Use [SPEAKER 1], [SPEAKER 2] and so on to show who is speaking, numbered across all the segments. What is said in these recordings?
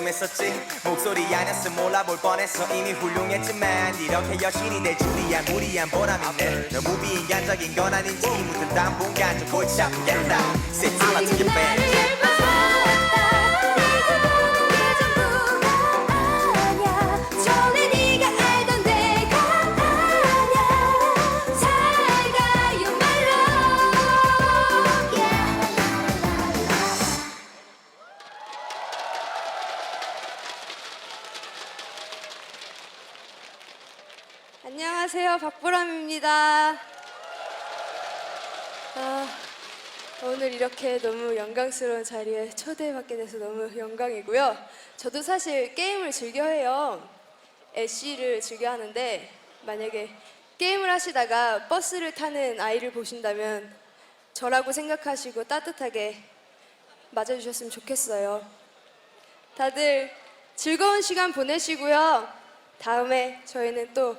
[SPEAKER 1] 말씀했었지 목소리 아니었으면 몰라볼 뻔했어 이미 훌륭했지만 이렇게 여신이 될 줄이야 무리한 보람 있네 너무 비인간적인 건 아닌지 묻은 당분간 좀 골치 아프겠다 Sit down and take it back
[SPEAKER 2] 안녕하세요, 박보람입니다. 오늘 이렇게 너무 영광스러운 자리에 초대받게 돼서 너무 영광이고요. 저도 사실 게임을 즐겨해요. 애쉬를 즐겨하는데 만약에 게임을 하시다가 버스를 타는 아이를 보신다면 저라고 생각하시고 따뜻하게 맞아주셨으면 좋겠어요. 다들 즐거운 시간 보내시고요. 다음에 저희는 또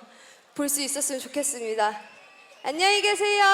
[SPEAKER 2] 볼 수 있었으면 좋겠습니다. 안녕히 계세요.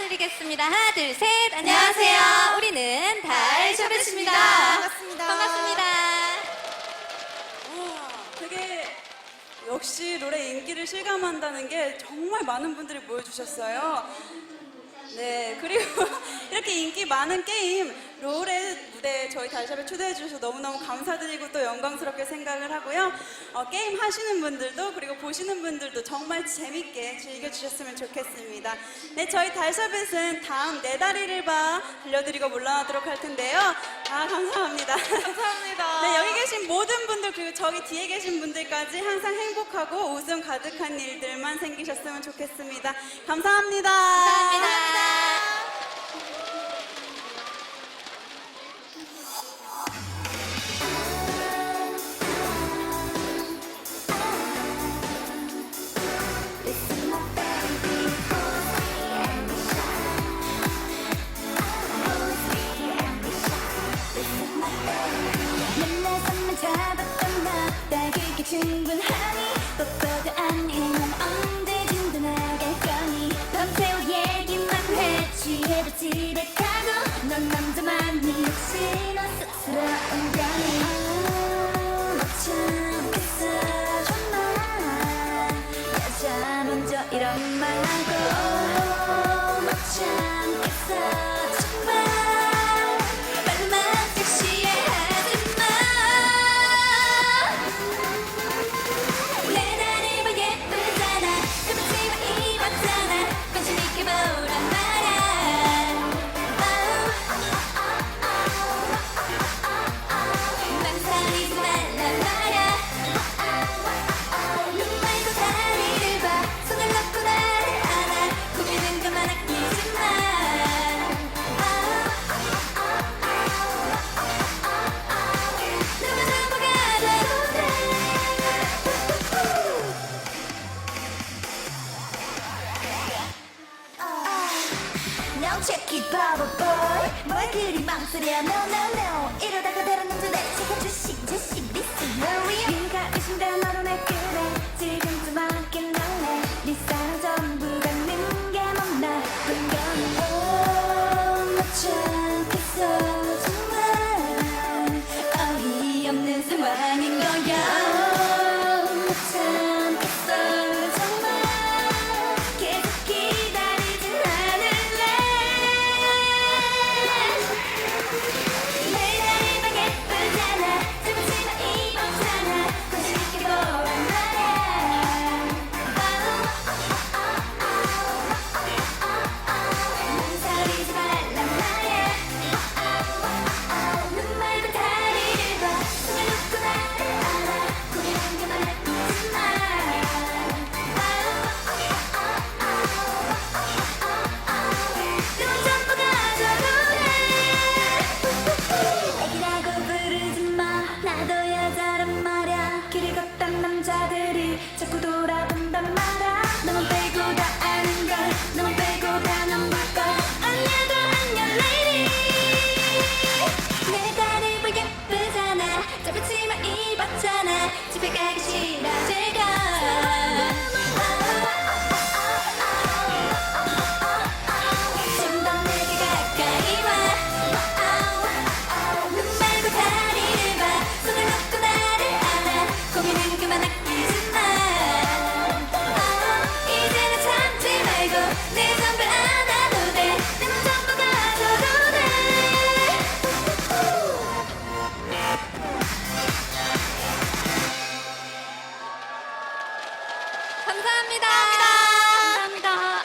[SPEAKER 3] 인사드리겠습니다. 하나, 둘, 셋. 안녕하세요. 우리는 달샤벳입니다.
[SPEAKER 4] 반갑습니다.
[SPEAKER 3] 반갑습니다.
[SPEAKER 4] 되게 역시 노래 인기를 실감한다는 게 정말 많은 분들이 모여주셨어요. 네, 그리고 이렇게 인기 많은 게임 롤의 무대에 저희 달샤벳 초대해 주셔서 너무너무 감사드리고 또 영광스럽게 생각을 하고요. 게임 하시는 분들도 그리고 보시는 분들도 정말 재밌게 즐겨주셨으면 좋겠습니다. 네, 저희 달샤벳은 다음 내 다리를 봐 들려드리고 물러나도록 할 텐데요. 감사합니다. 감사합니다. 네, 여기 계신 모든 분들 그리고 저기 뒤에 계신 분들까지 항상 행복하고 웃음 가득한 일들만 생기셨으면 좋겠습니다. 감사합니다.
[SPEAKER 3] 감사합니다.
[SPEAKER 5] 맨날 손만 잡았던 나 딱 그게 충분하니 뽀뽀도 안 해 난 언제든 떠나갈 거니 밤새워 얘기만 해 취해도 집에 가고 넌 남자만이 혹시 너 쑥스러운 거니 못 참겠어 정말 여자 먼저 이런 말 하고 못 참겠어 Check it, bubble boy. 뭘 그리 망설여? No, no, no. 이러다가 다른 남자 내 책임주신 자식 listen, hurry up. 네가 의심돼 너로 내 그래. 지금 좀 아끼 놀래. 네 사랑 전부 갖는 게 넌 나쁜 거니. Oh, 못 참겠어 정말. 어이없는 상황인 거야. Oh, 못 참겠어 정말. 계속 기다리진 않을래. 내 다리만 예쁘잖아. 좁지만 입었잖아. 관심 있게 보란 말야. 망설이지 말란 말야. 눈 말고 다리를 봐. 손을 놓고 나를 알아. 고민한 게 많았지 마. 그럼 전부 가져도 돼. 애기라고 부르지 마. 나도 여자란 말야. 길을 걷던 남자들이 자꾸 돌아본단 말야. 너만 빼고 다 아는 걸. 너만 빼고 다 넘볼 걸. 언니도 안녕 lady. 내 다리 뭐 예쁘잖아. 짧은 치마 입었잖아. 집에 가기 싫어 제가. 좀 더 내게 가까이 와. 눈 말고 다리를 봐. 손을 놓고 나를 안아. 고민은 그만 아끼지 마. 이제는 참지 말고 내 전부 안아도 돼. 내 맘 전부 가져도 돼.
[SPEAKER 3] 감사합니다. 감사합니다.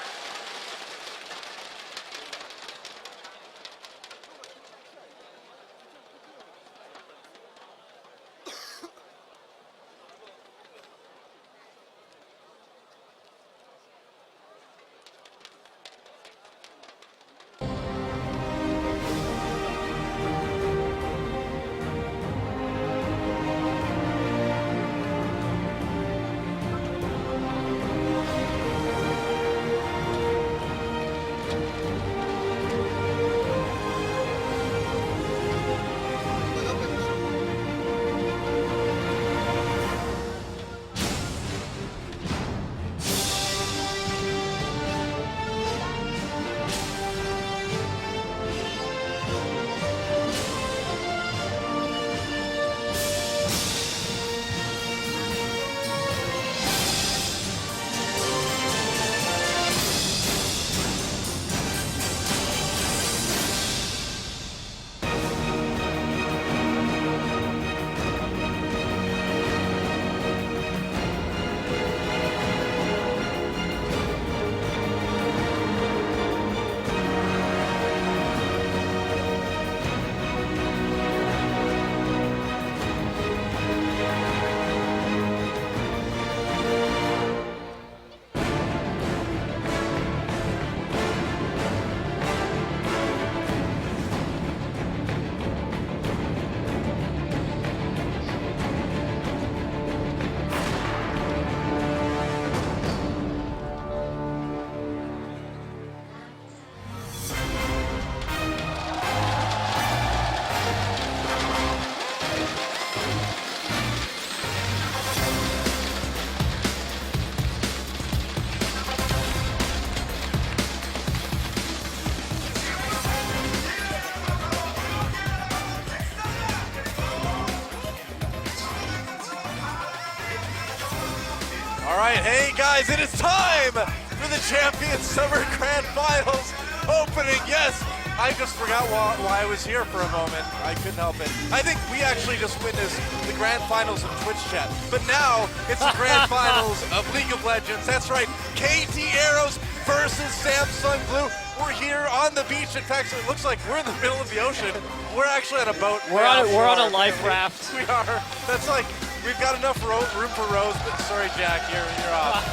[SPEAKER 6] All right, hey guys, it is time for the Champions Summer Grand Finals opening. Yes, I just forgot why I was here for a moment. I couldn't help it. I think we actually just witnessed the Grand Finals of Twitch chat, but now it's the Grand Finals of League of Legends. That's right, KT Arrows versus Samsung Blue. We're here on the beach. In fact, it looks like we're in the middle of the ocean. We're actually on a boat.
[SPEAKER 7] We're on a life raft.
[SPEAKER 6] We are. That's like, we've got enough room for Rose, but sorry, Jack, you're off.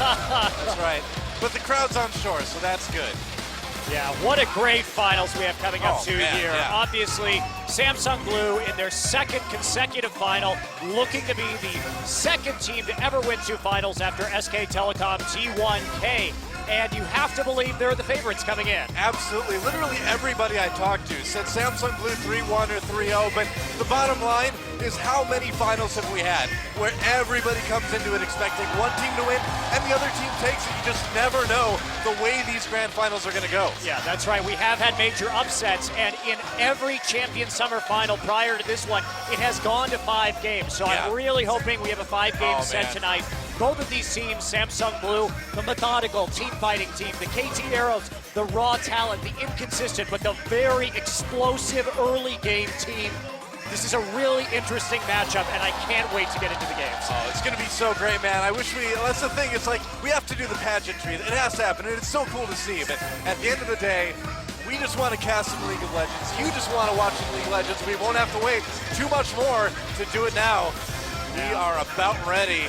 [SPEAKER 6] That's right. But the crowd's on shore, so that's good.
[SPEAKER 7] Yeah, what a great finals we have coming up
[SPEAKER 6] Oh, man,
[SPEAKER 7] here.
[SPEAKER 6] yeah.
[SPEAKER 7] Obviously, Samsung Blue in their second consecutive final, looking to be the second team to ever win 2 finals after SK Telecom T1K. And you have to believe they're the favorites coming in.
[SPEAKER 6] Absolutely. Literally everybody I talked to said Samsung Blue 3-1 or 3-0, but the bottom line is how many finals have we had where everybody comes into it expecting one team to win and the other team takes it. You just never know the way these grand finals are going to go.
[SPEAKER 7] Yeah, that's right. We have had major upsets, and in every Champion Summer Final prior to this one, it has gone to 5 games. So
[SPEAKER 6] Yeah.
[SPEAKER 7] I'm really hoping we have a 5-game set
[SPEAKER 6] man.
[SPEAKER 7] tonight. Both of these teams, Samsung Blue, the methodical team-fighting team, the KT Arrows, the raw talent, the inconsistent but the very explosive early game team. This is a really interesting matchup, and I can't wait to get into the games.
[SPEAKER 6] Oh, it's going to be so great, man. I wish that's the thing. It's like we have to do the pageantry. It has to happen, and it's so cool to see. But at the end of the day, we just want to cast some League of Legends. You just want to watch some League of Legends. We won't have to wait too much more to do it now. We are about ready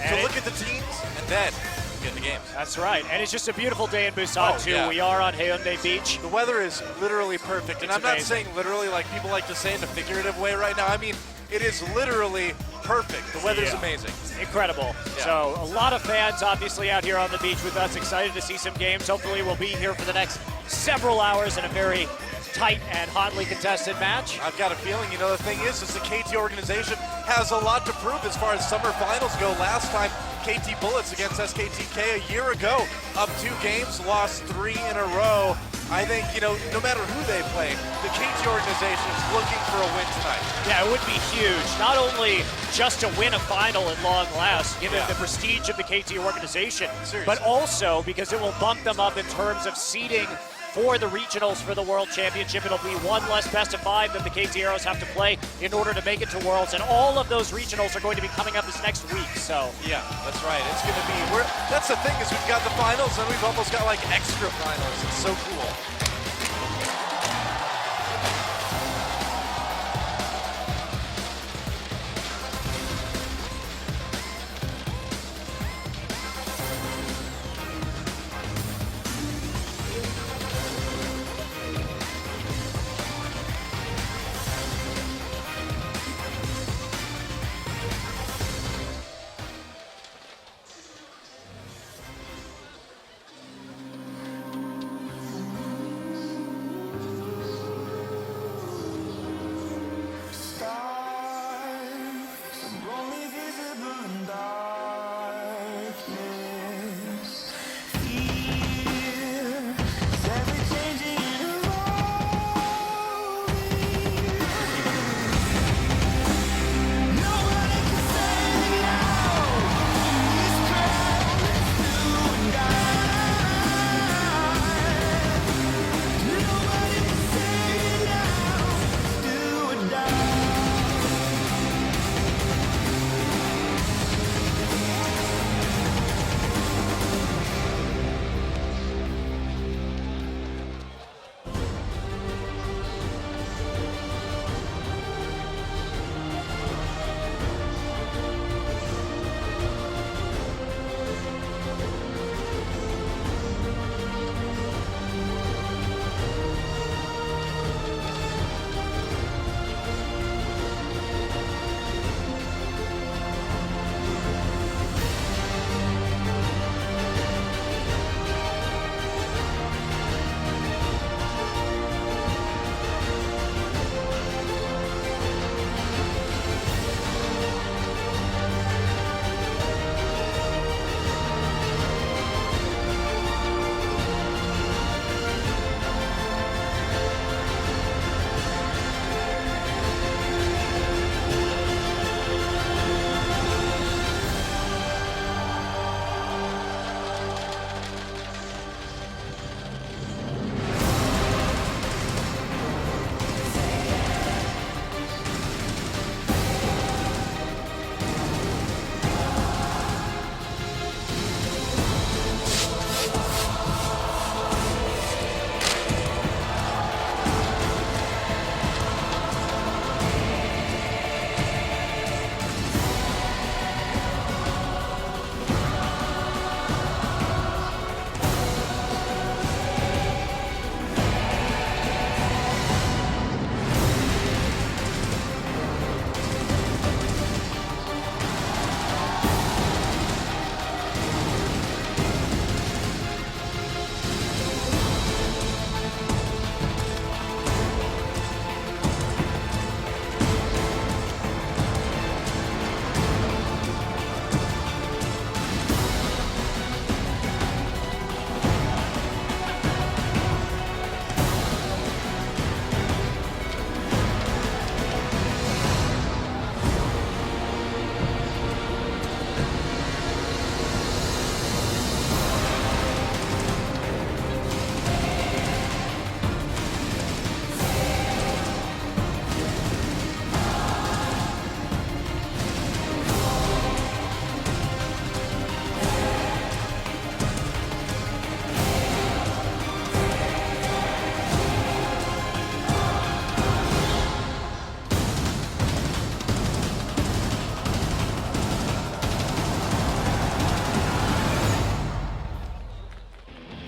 [SPEAKER 6] to look at the teams and then get the games.
[SPEAKER 7] That's right, and it's just a beautiful day in Busan,
[SPEAKER 6] Oh,
[SPEAKER 7] too.
[SPEAKER 6] yeah.
[SPEAKER 7] We are on Hyundai Beach.
[SPEAKER 6] The weather is literally perfect, and
[SPEAKER 7] It's
[SPEAKER 6] I'm not
[SPEAKER 7] amazing.
[SPEAKER 6] saying literally like people like to say in a figurative way right now. I mean, it is literally perfect. The weather's
[SPEAKER 7] Yeah.
[SPEAKER 6] amazing.
[SPEAKER 7] Incredible.
[SPEAKER 6] Yeah.
[SPEAKER 7] So a lot of fans obviously out here on the beach with us, excited to see some games. Hopefully we'll be here for the next several hours in a very tight and hotly contested match.
[SPEAKER 6] I've got a feeling, the thing is the KT organization has a lot to prove as far as summer finals go. Last time, KT Bullets against SKTK a year ago, up 2 games, lost 3 in a row. I think, no matter who they play, the KT organization is looking for a win tonight.
[SPEAKER 7] Yeah, it would be huge. Not only just to win a final at long last, given
[SPEAKER 6] Yeah.
[SPEAKER 7] the prestige of the KT organization,
[SPEAKER 6] Seriously.
[SPEAKER 7] but also because it will bump them up in terms of seeding for the regionals for the World Championship. It'll be 1 less best of 5 that the KT Arrows have to play in order to make it to Worlds, and all of those regionals are going to be coming up this next week. So
[SPEAKER 6] Yeah, that's right. It's going to be, that's the thing is we've got the finals and we've almost got like extra finals. It's so cool.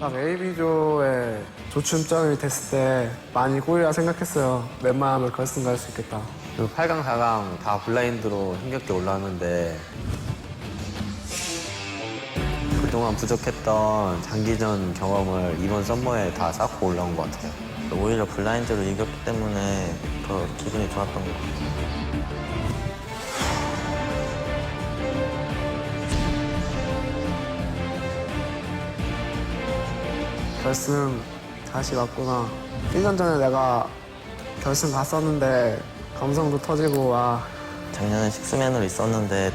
[SPEAKER 8] 딱 AB조에 조춤점이 됐을 때 많이 꼴이라 생각했어요. 웬만하면 결승 갈 수 있겠다.
[SPEAKER 9] 그 8강, 4강 다 블라인드로 힘겹게 올라왔는데 그동안 부족했던 장기전 경험을 이번 썸머에 다 쌓고 올라온 것 같아요. 오히려 블라인드로 이겼기 때문에 더 기분이 좋았던 것 같아요.
[SPEAKER 8] 결승 다시 왔구나. 1년 전에 내가 결승 갔었는데 감성도 터지고
[SPEAKER 9] 작년에 식스맨으로 있었는데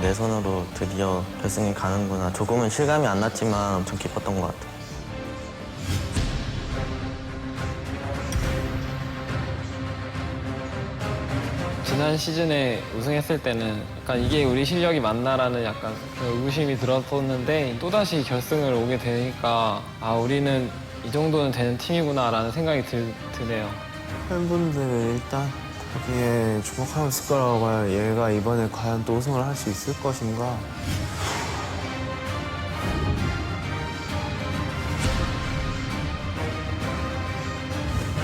[SPEAKER 9] 내 손으로 드디어 결승에 가는구나. 조금은 실감이 안 났지만 엄청 기뻤던 것 같아요.
[SPEAKER 10] 지난 시즌에 우승했을 때는 약간 이게 우리 실력이 맞나라는 약간 의구심이 들었었는데 또다시 결승을 오게 되니까 아 우리는 이 정도는 되는 팀이구나라는 생각이 드네요.
[SPEAKER 11] 팬분들은 일단 거기에 주목하고 있을 거라고 봐요. 얘가 이번에 과연 또 우승을 할 수 있을 것인가.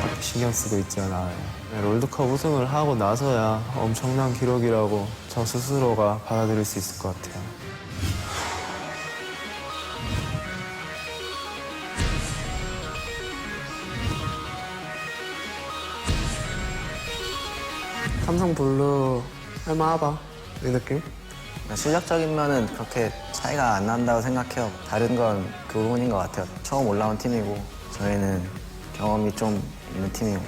[SPEAKER 11] 딱히 신경 쓰고 있지 않아요. 롤드컵 우승을 하고 나서야 엄청난 기록이라고 저 스스로가 받아들일 수 있을 것 같아요.
[SPEAKER 8] 삼성 블루 할만하다 이 느낌?
[SPEAKER 9] 실력적인 면은 그렇게 차이가 안 난다고 생각해요. 다른 건 그 부분인 것 같아요. 처음 올라온 팀이고 저희는 경험이 좀 있는 팀이고.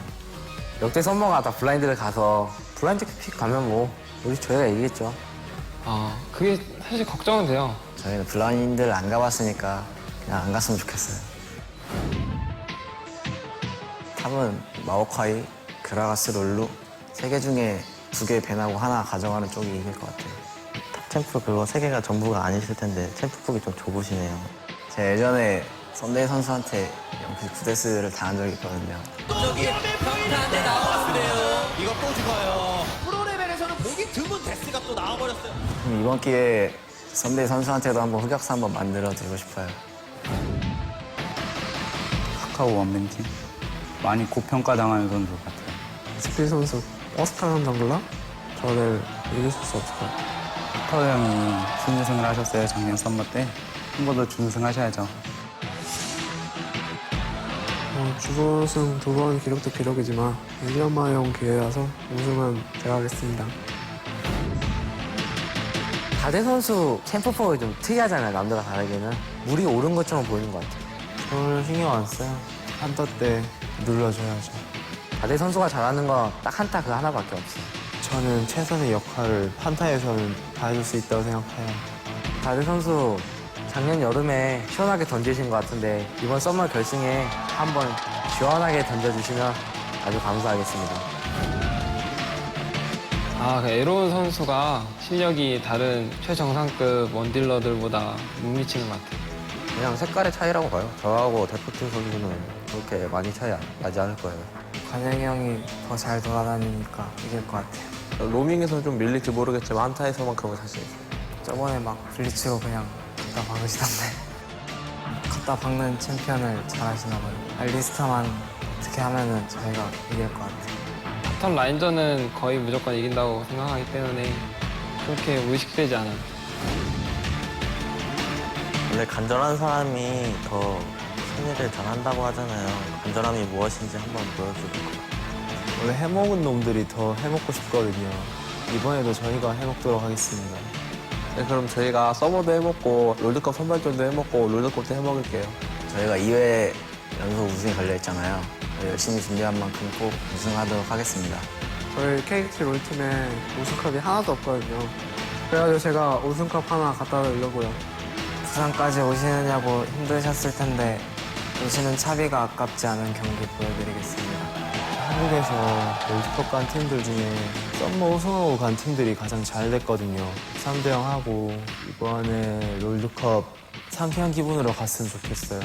[SPEAKER 12] 역대 썸머가 다 블라인드를 가서 블라인드 픽 가면 뭐 저희가 이기겠죠.
[SPEAKER 10] 아 그게 사실 걱정은 돼요.
[SPEAKER 9] 저희는 블라인드를 안 가봤으니까 그냥 안 갔으면 좋겠어요. 탑은 마오카이, 그라가스, 롤루 3개 중에 2개 밴하고 하나 가져가는 쪽이 이길 것 같아요. 탑 챔프 그거 3개가 전부가 아니실 텐데 챔프 폭이 좀 좁으시네요. 제가 예전에 썬데이 선수한테 영필 9데스를 당한 적이 있거든요.
[SPEAKER 1] 이거 또 죽어요. 프로 레벨에서는 보기 드문 데스가 또 나와버렸어요.
[SPEAKER 9] 이번 기회에 썬데이 선수한테도 한번 흑역사 한번 만들어드리고 싶어요.
[SPEAKER 13] 카카오 원맨팀 많이 고평가당하는 선수 같아요.
[SPEAKER 8] 스피 선수 어스카는 정글라? 저를 이길 수 없을 것 같아요.
[SPEAKER 13] 카카오 형이 준우승을 하셨어요. 작년 썸머 때. 한 번 더 준우승하셔야죠.
[SPEAKER 8] 준우승 2번 기록도 기록이지만 1년 만에 온 기회라서 우승은 제가 하겠습니다.
[SPEAKER 12] 다대 선수 챔프폭이 좀 특이하잖아요. 남들과 다르게는. 물이 오른 것처럼 보이는 것 같아요.
[SPEAKER 11] 저는 신경 안 써요. 한타 때 눌러줘야죠.
[SPEAKER 12] 다대 선수가 잘하는 건 딱 한타 그 하나밖에 없어요.
[SPEAKER 11] 저는 최선의 역할을 판타에서는 다 해줄 수 있다고 생각해요.
[SPEAKER 12] 다대 선수 작년 여름에 시원하게 던지신 것 같은데 이번 썸머 결승에 한번 시원하게 던져주시면 아주 감사하겠습니다.
[SPEAKER 10] 아, 그 에로 선수가 실력이 다른 최정상급 원딜러들보다 못 미치는 것 같아요.
[SPEAKER 9] 그냥 색깔의 차이라고 봐요. 저하고 데프트 선수는 그렇게 많이 차이 나지 않을 거예요.
[SPEAKER 11] 관영이 형이 더 잘 돌아다니니까 이길 것 같아요.
[SPEAKER 9] 로밍에서는 좀 밀릴지 모르겠지만 한타에서만큼은 사실
[SPEAKER 11] 저번에 막 블리츠로 그냥 갖다 박으시던데. 갖다 박는 챔피언을 잘 하시나 봐요. 알리스타만 어떻게 하면은 저희가 이길 것 같아요.
[SPEAKER 10] 탑 라인전은 거의 무조건 이긴다고 생각하기 때문에 그렇게 의식되지 않아요.
[SPEAKER 9] 원래 간절한 사람이 더 승리를 잘한다고 하잖아요. 간절함이 무엇인지 한번 보여주고.
[SPEAKER 11] 원래 해먹은 놈들이 더 해먹고 싶거든요. 이번에도 저희가 해먹도록 하겠습니다.
[SPEAKER 9] 네, 그럼 저희가 서머도 해먹고 롤드컵 선발전도 해먹고 롤드컵 때 해먹을게요. 저희가 2회 연속 우승이 걸려있잖아요. 열심히 준비한 만큼 꼭 우승하도록 하겠습니다.
[SPEAKER 8] 저희 KT 롤팀에 우승컵이 하나도 없거든요. 그래가지고 제가 우승컵 하나 갖다 드리려고요.
[SPEAKER 11] 부산까지 오시느냐고 힘드셨을 텐데 오시는 차비가 아깝지 않은 경기 보여드리겠습니다. 한국에서 롤드컵 간 팀들 중에 썸머 우승하고 간 팀들이 가장 잘 됐거든요. 3대0 하고 이번에 롤드컵 상쾌한 기분으로 갔으면 좋겠어요.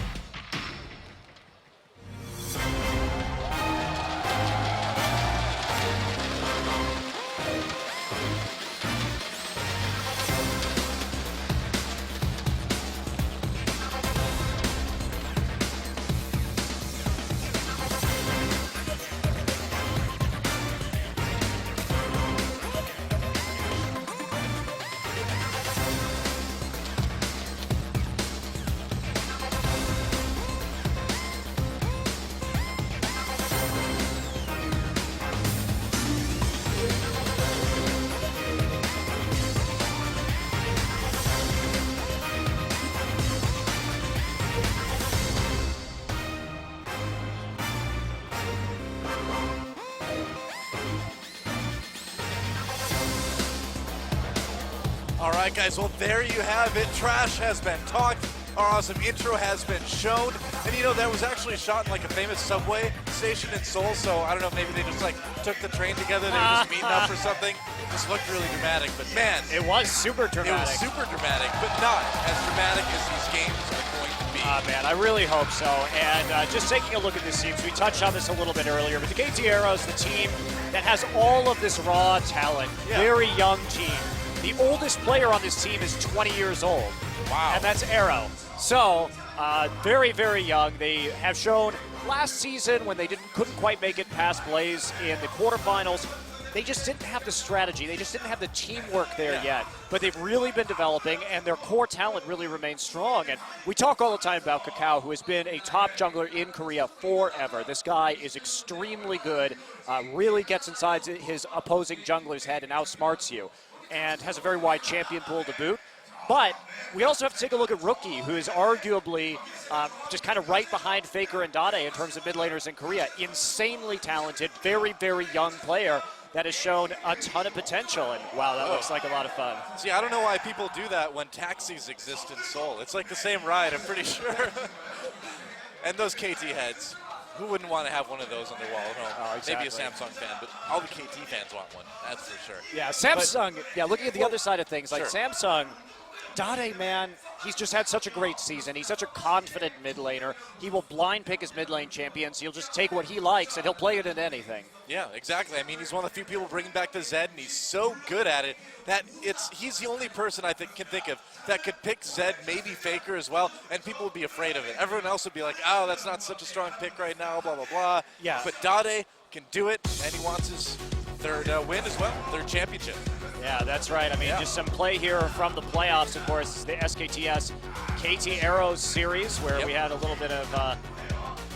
[SPEAKER 6] All right, guys, well, there you have it. Trash has been talked. Our awesome intro has been shown. And you know, that was actually shot in like a famous subway station in Seoul. So I don't know, maybe they just like took the train together. They were just meeting up for something. Just looked really dramatic. But man,
[SPEAKER 7] It was super dramatic.
[SPEAKER 6] it was super dramatic, but not as dramatic as these games are going to be.
[SPEAKER 7] Man, I really hope so. And just taking a look at this team, so we touched on this a little bit earlier, but the KT Arrows, the team that has all of this raw talent, very young team. The oldest player on this team is 20 years old.
[SPEAKER 6] Wow.
[SPEAKER 7] And that's Arrow. So, very, very young. They have shown last season when they couldn't quite make it past Blaze in the quarterfinals, they just didn't have the strategy. They just didn't have the teamwork there yet. But they've really been developing, and their core talent really remains strong. And we talk all the time about Kakao, who has been a top jungler in Korea forever. This guy is extremely good, really gets inside his opposing jungler's head and outsmarts you, and has a very wide champion pool to boot. But we also have to take a look at Rookie, who is arguably just kind of right behind Faker and Dade in terms of mid laners in Korea. Insanely talented, very, very young player that has shown a ton of potential. And wow, that looks like a lot of fun.
[SPEAKER 6] See, I don't know why people do that when taxis exist in Seoul. It's like the same ride, I'm pretty sure. And those KT heads. Who wouldn't want to have one of those on their wall at home?
[SPEAKER 7] Oh, exactly.
[SPEAKER 6] Maybe a Samsung fan, but all the KT fans want one. That's for sure.
[SPEAKER 7] Yeah, Samsung, looking at the other side of things, like
[SPEAKER 6] Sure.
[SPEAKER 7] Samsung, Dade, man, he's just had such a great season. He's such a confident mid laner. He will blind pick his mid lane champions. He'll just take what he likes, and he'll play it in anything.
[SPEAKER 6] Yeah, exactly. I mean, he's one of the few people bringing back the Zed, and he's so good at it that he's the only person I can think of that could pick Zed, maybe Faker as well, and people would be afraid of it. Everyone else would be like, oh, that's not such a strong pick right now, blah, blah, blah.
[SPEAKER 7] Yeah.
[SPEAKER 6] But Dade can do it, and he wants his third win as well, third championship.
[SPEAKER 7] Yeah, that's right. I mean, just some play here from the playoffs, of course, the SKTS KT Arrows series, where we had a little bit of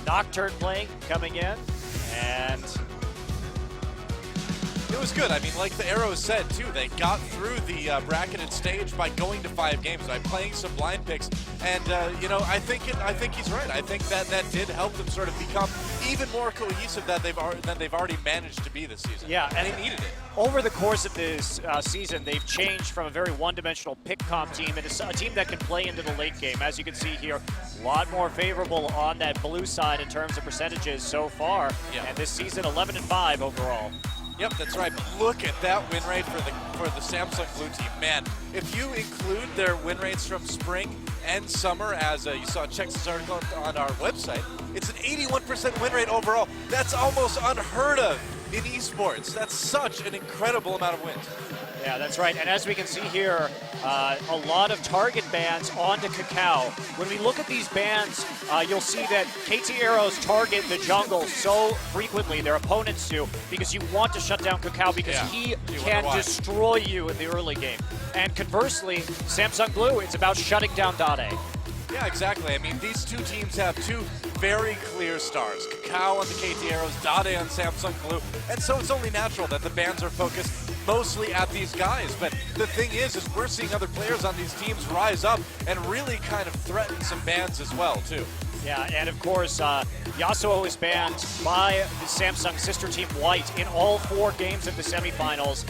[SPEAKER 7] Nocturne playing coming in, and
[SPEAKER 6] it was good. I mean, like the Arrows said, too, they got through the bracketed stage by going to 5 games, by playing some blind picks. And, you know, I think he's right. I think that did help them sort of become even more cohesive than they've already managed to be this season.
[SPEAKER 7] Yeah,
[SPEAKER 6] and they needed it.
[SPEAKER 7] Over the course of this season, they've changed from a very one-dimensional pick comp team into a team that can play into the late game. As you can see here, a lot more favorable on that blue side in terms of percentages so far.
[SPEAKER 6] Yeah.
[SPEAKER 7] And this season, 11-5 overall.
[SPEAKER 6] Yep, that's right. But look at that win rate for the Samsung Blue team. Man, if you include their win rates from spring and summer, as you saw Chex's article on our website, it's an 81% win rate overall. That's almost unheard of in esports. That's such an incredible amount of wins.
[SPEAKER 7] Yeah, that's right. And as we can see here, a lot of target bans onto Kakao. When we look at these bans, you'll see that KT Arrows target the jungle so frequently, their opponents do, because you want to shut down Kakao because he can destroy you in the early game. And conversely, Samsung Blue, it's about shutting down Dade.
[SPEAKER 6] Yeah, exactly. I mean, these two teams have two very clear stars. Kakao on the KT Arrows, Dade on Samsung Blue. And so it's only natural that the bans are focused mostly at these guys. But the thing is we're seeing other players on these teams rise up and really kind of threaten some bans as well, too.
[SPEAKER 7] Yeah, and of course, Yasuo is banned by the Samsung sister team White in all 4 games of the semifinals.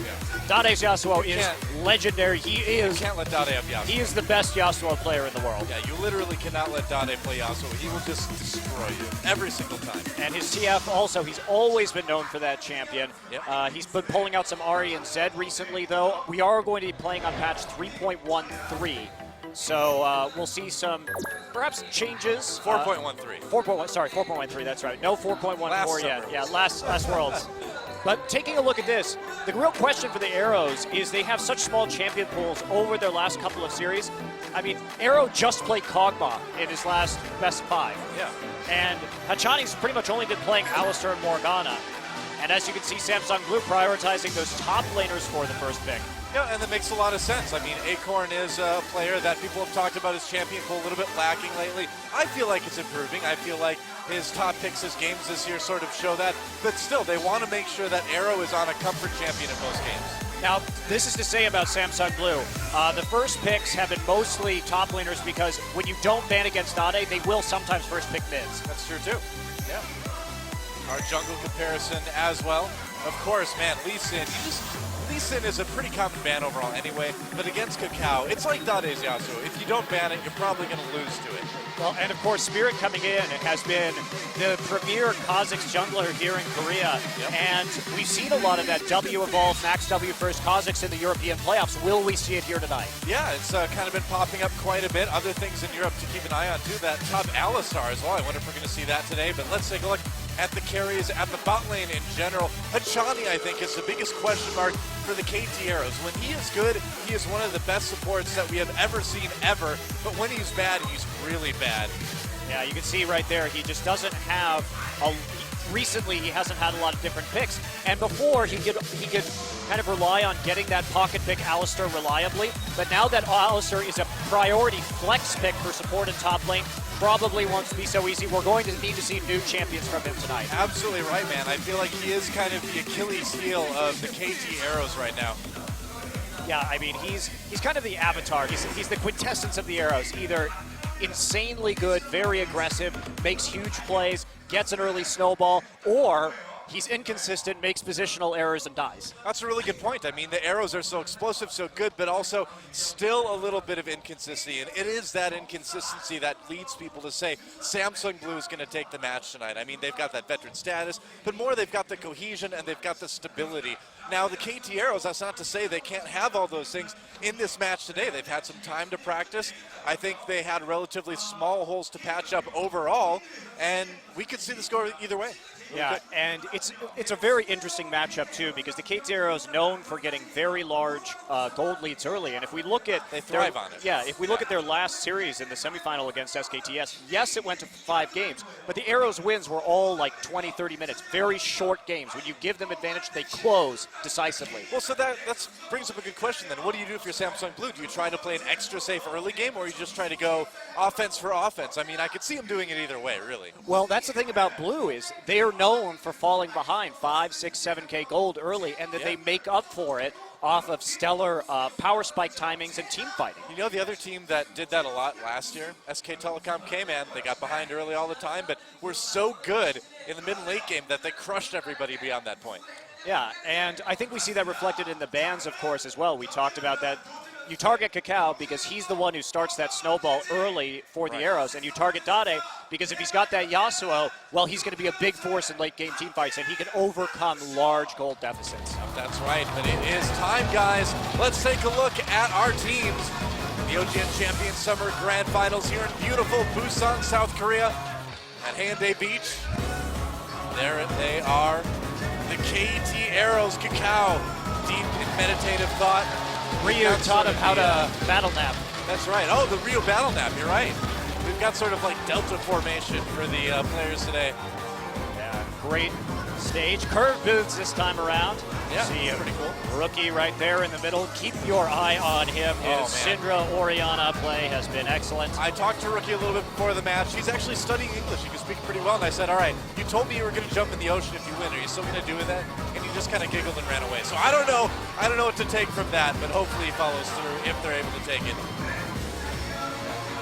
[SPEAKER 7] Dade's Yasuo is legendary. You
[SPEAKER 6] can't let Dade have Yasuo.
[SPEAKER 7] He is the best Yasuo player in the world.
[SPEAKER 6] Yeah, you literally cannot let Dade play Yasuo. He will just destroy you every single time.
[SPEAKER 7] And his TF also, he's always been known for that champion.
[SPEAKER 6] Yep.
[SPEAKER 7] He's been pulling out some Ahri and Zed recently, though. We are going to be playing on patch 3.13. So we'll see some, perhaps, changes.
[SPEAKER 6] 4.13.
[SPEAKER 7] 4.13, that's right. No 4.14 yet. Yeah, last Worlds. But taking a look at this, the real question for the Arrows is they have such small champion pools over their last couple of series. I mean, Arrow just played Kog'Maw in his last best 5.
[SPEAKER 6] Yeah.
[SPEAKER 7] And Hachani's pretty much only been playing Alistar and Morgana. And as you can see, Samsung Blue prioritizing those top laners for the first pick.
[SPEAKER 6] Yeah, and that makes a lot of sense. I mean, Acorn is a player that people have talked about his champion pool a little bit lacking lately. I feel like it's improving. I feel like his top picks, his games this year sort of show that. But still, they want to make sure that Arrow is on a comfort champion in most games.
[SPEAKER 7] Now, this is to say about Samsung Blue. The first picks have been mostly top laners because when you don't ban against Dade, they will sometimes first pick mids.
[SPEAKER 6] That's true, too. Yeah. Our jungle comparison as well. Of course, man, Lee Sin, Lee Sin is a pretty common ban overall anyway, but against Kakao, it's like Dade's Yasuo. If you don't ban it, you're probably going to lose to it.
[SPEAKER 7] Well, and of course, Spirit coming in has been the premier Kha'Zix jungler here in Korea. And we've seen a lot of that W Evolve, Max W first Kha'Zix in the European playoffs. Will we see it here tonight?
[SPEAKER 6] Yeah, it's kind of been popping up quite a bit. Other things in Europe to keep an eye on too. That top Alistar as well. I wonder if we're going to see that today. But let's take a look at the carries at the bot lane in general. Hachani, I think, is the biggest question mark for the KT Arrows. When he is good, he is one of the best supports that we have ever seen ever. But when he's bad, he's really bad.
[SPEAKER 7] Yeah, you can see right there, he just doesn't have recently he hasn't had a lot of different picks. And before he could kind of rely on getting that pocket pick Alistar reliably. But now that Alistar is a priority flex pick for support in top lane, probably won't be so easy. We're going to need to see new champions from him tonight.
[SPEAKER 6] Absolutely right, man. I feel like he is kind of the Achilles heel of the KT Arrows right now.
[SPEAKER 7] Yeah, I mean, he's kind of the avatar. He's the quintessence of the Arrows. Either insanely good, very aggressive, makes huge plays, gets an early snowball, or he's inconsistent, makes positional errors, and dies.
[SPEAKER 6] That's a really good point. I mean, the Arrows are so explosive, so good, but also still a little bit of inconsistency. And it is that inconsistency that leads people to say Samsung Blue is going to take the match tonight. I mean, they've got that veteran status, but more they've got the cohesion and they've got the stability. Now, the KT Arrows, that's not to say they can't have all those things in this match today. They've had some time to practice. I think they had relatively small holes to patch up overall, and we could see the score either way.
[SPEAKER 7] Yeah, and it's a very interesting matchup too, because the KT Arrows known for getting very large gold leads early, and if we look at
[SPEAKER 6] they thrive on it.
[SPEAKER 7] Yeah, if we look at their last series in the semifinal against SKTS, yes, it went to 5 games, but the Arrows wins were all like 20, 30 minutes, very short games. When you give them advantage, they close decisively.
[SPEAKER 6] Well, so that brings up a good question then. What do you do if you're Samsung Blue? Do you try to play an extra safe early game, or you just try to go offense for offense? I mean, I could see them doing it either way, really.
[SPEAKER 7] Well, that's the thing about Blue is they are known for falling behind 5, 6, 7K gold early, and that they make up for it off of stellar power spike timings and team fighting.
[SPEAKER 6] You know the other team that did that a lot last year? SK Telecom K-Man. They got behind early all the time, but were so good in the mid and late game that they crushed everybody beyond that point.
[SPEAKER 7] Yeah, and I think we see that reflected in the bans, of course, as well. We talked about that. You target Kakao because he's the one who starts that snowball early for the Arrows, and you target Dade because if he's got that Yasuo, well, he's going to be a big force in late-game teamfights, and he can overcome large gold deficits.
[SPEAKER 6] That's right, but it is time, guys. Let's take a look at our teams. The OGN Champion Summer Grand Finals here in beautiful Busan, South Korea at Hyundai Beach. There they are. The KT Arrows, Kakao, deep in meditative thought.
[SPEAKER 7] Ryu taught him how to battle nap.
[SPEAKER 6] That's right. Oh, the Ryu battle nap. You're right. We've got sort of like Delta formation for the players today.
[SPEAKER 7] Yeah, great stage. Curved boots this time around.
[SPEAKER 6] Yeah,
[SPEAKER 7] see
[SPEAKER 6] pretty cool.
[SPEAKER 7] Rookie right there in the middle. Keep your eye on him. His Syndra Orianna play has been excellent.
[SPEAKER 6] I talked to Rookie a little bit before the match. He's actually studying English. He can speak pretty well. And I said, all right, you told me you were going to jump in the ocean if you win. Are you still going to do that? And he just kind of giggled and ran away. So I don't know. I don't know what to take from that, but hopefully he follows through if they're able to take it.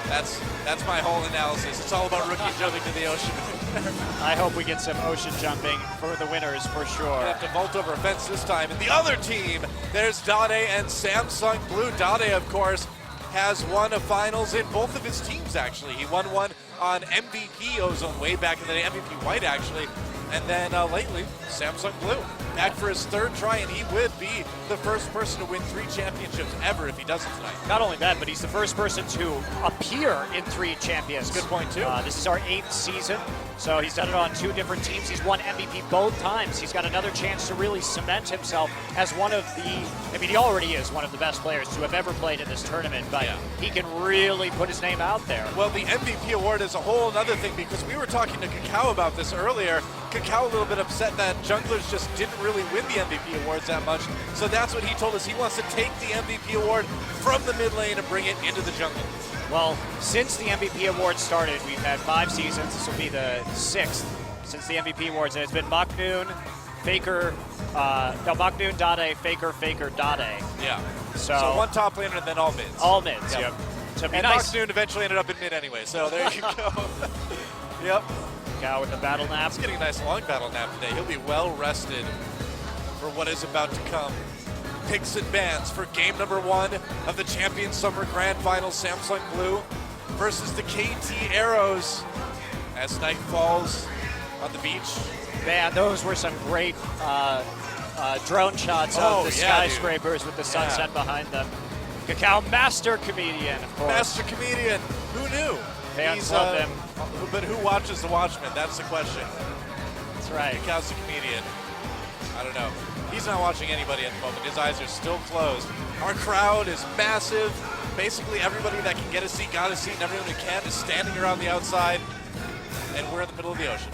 [SPEAKER 6] That's my whole analysis. It's all about Rookie jumping to the ocean.
[SPEAKER 7] I hope we get some ocean jumping for the winners for sure.
[SPEAKER 6] Gonna have to vault over a fence this time. And the other team, there's Dade and Samsung Blue. Dade, of course, has won a finals in both of his teams, actually. He won one on MVP Ozone way back in the day, MVP White, actually. And then lately, Samsung Blue. Back for his third try, and he would be the first person to win 3 championships ever if he does it tonight.
[SPEAKER 7] Not only that, but he's the first person to appear in 3 champions.
[SPEAKER 6] Good point, too.
[SPEAKER 7] This is our 8th season, so he's done it on 2 different teams. He's won MVP both times. He's got another chance to really cement himself as one of the, I mean, he already is one of the best players to have ever played in this tournament, but he can really put his name out there.
[SPEAKER 6] Well, the MVP award is a whole other thing, because we were talking to Kakao about this earlier. Kakao a little bit upset that junglers just didn't really win the MVP awards that much. So that's what he told us. He wants to take the MVP award from the mid lane and bring it into the jungle.
[SPEAKER 7] Well, since the MVP award started, we've had 5 seasons. This will be the 6th since the MVP awards. And it's been Maknoon, Faker, Maknoon, Dade, Faker, Faker, Dade.
[SPEAKER 6] Yeah.
[SPEAKER 7] So
[SPEAKER 6] one top laner and then all mids.
[SPEAKER 7] All mids, yep. So
[SPEAKER 6] and
[SPEAKER 7] nice.
[SPEAKER 6] Maknoon eventually ended up in mid anyway, so there you go. Yep.
[SPEAKER 7] Cow with the battle nap.
[SPEAKER 6] He's getting a nice long battle nap today. He'll be well rested for what is about to come. picks and bans for game number 1 of the Champion Summer Grand Finals. Samsung Blue versus the KT Arrows as night falls on the beach.
[SPEAKER 7] Man, those were some great drone shots of the skyscrapers with the sunset behind them. Cacao, master comedian, of course.
[SPEAKER 6] Master comedian. Who knew?
[SPEAKER 7] Fans love him.
[SPEAKER 6] But who watches The Watchmen? That's the question.
[SPEAKER 7] That's right.
[SPEAKER 6] Cacao's the comedian. I don't know. He's not watching anybody at the moment. His eyes are still closed. Our crowd is massive. Basically everybody that can get a seat got a seat, and everyone who can is standing around the outside. And we're in the middle of the ocean.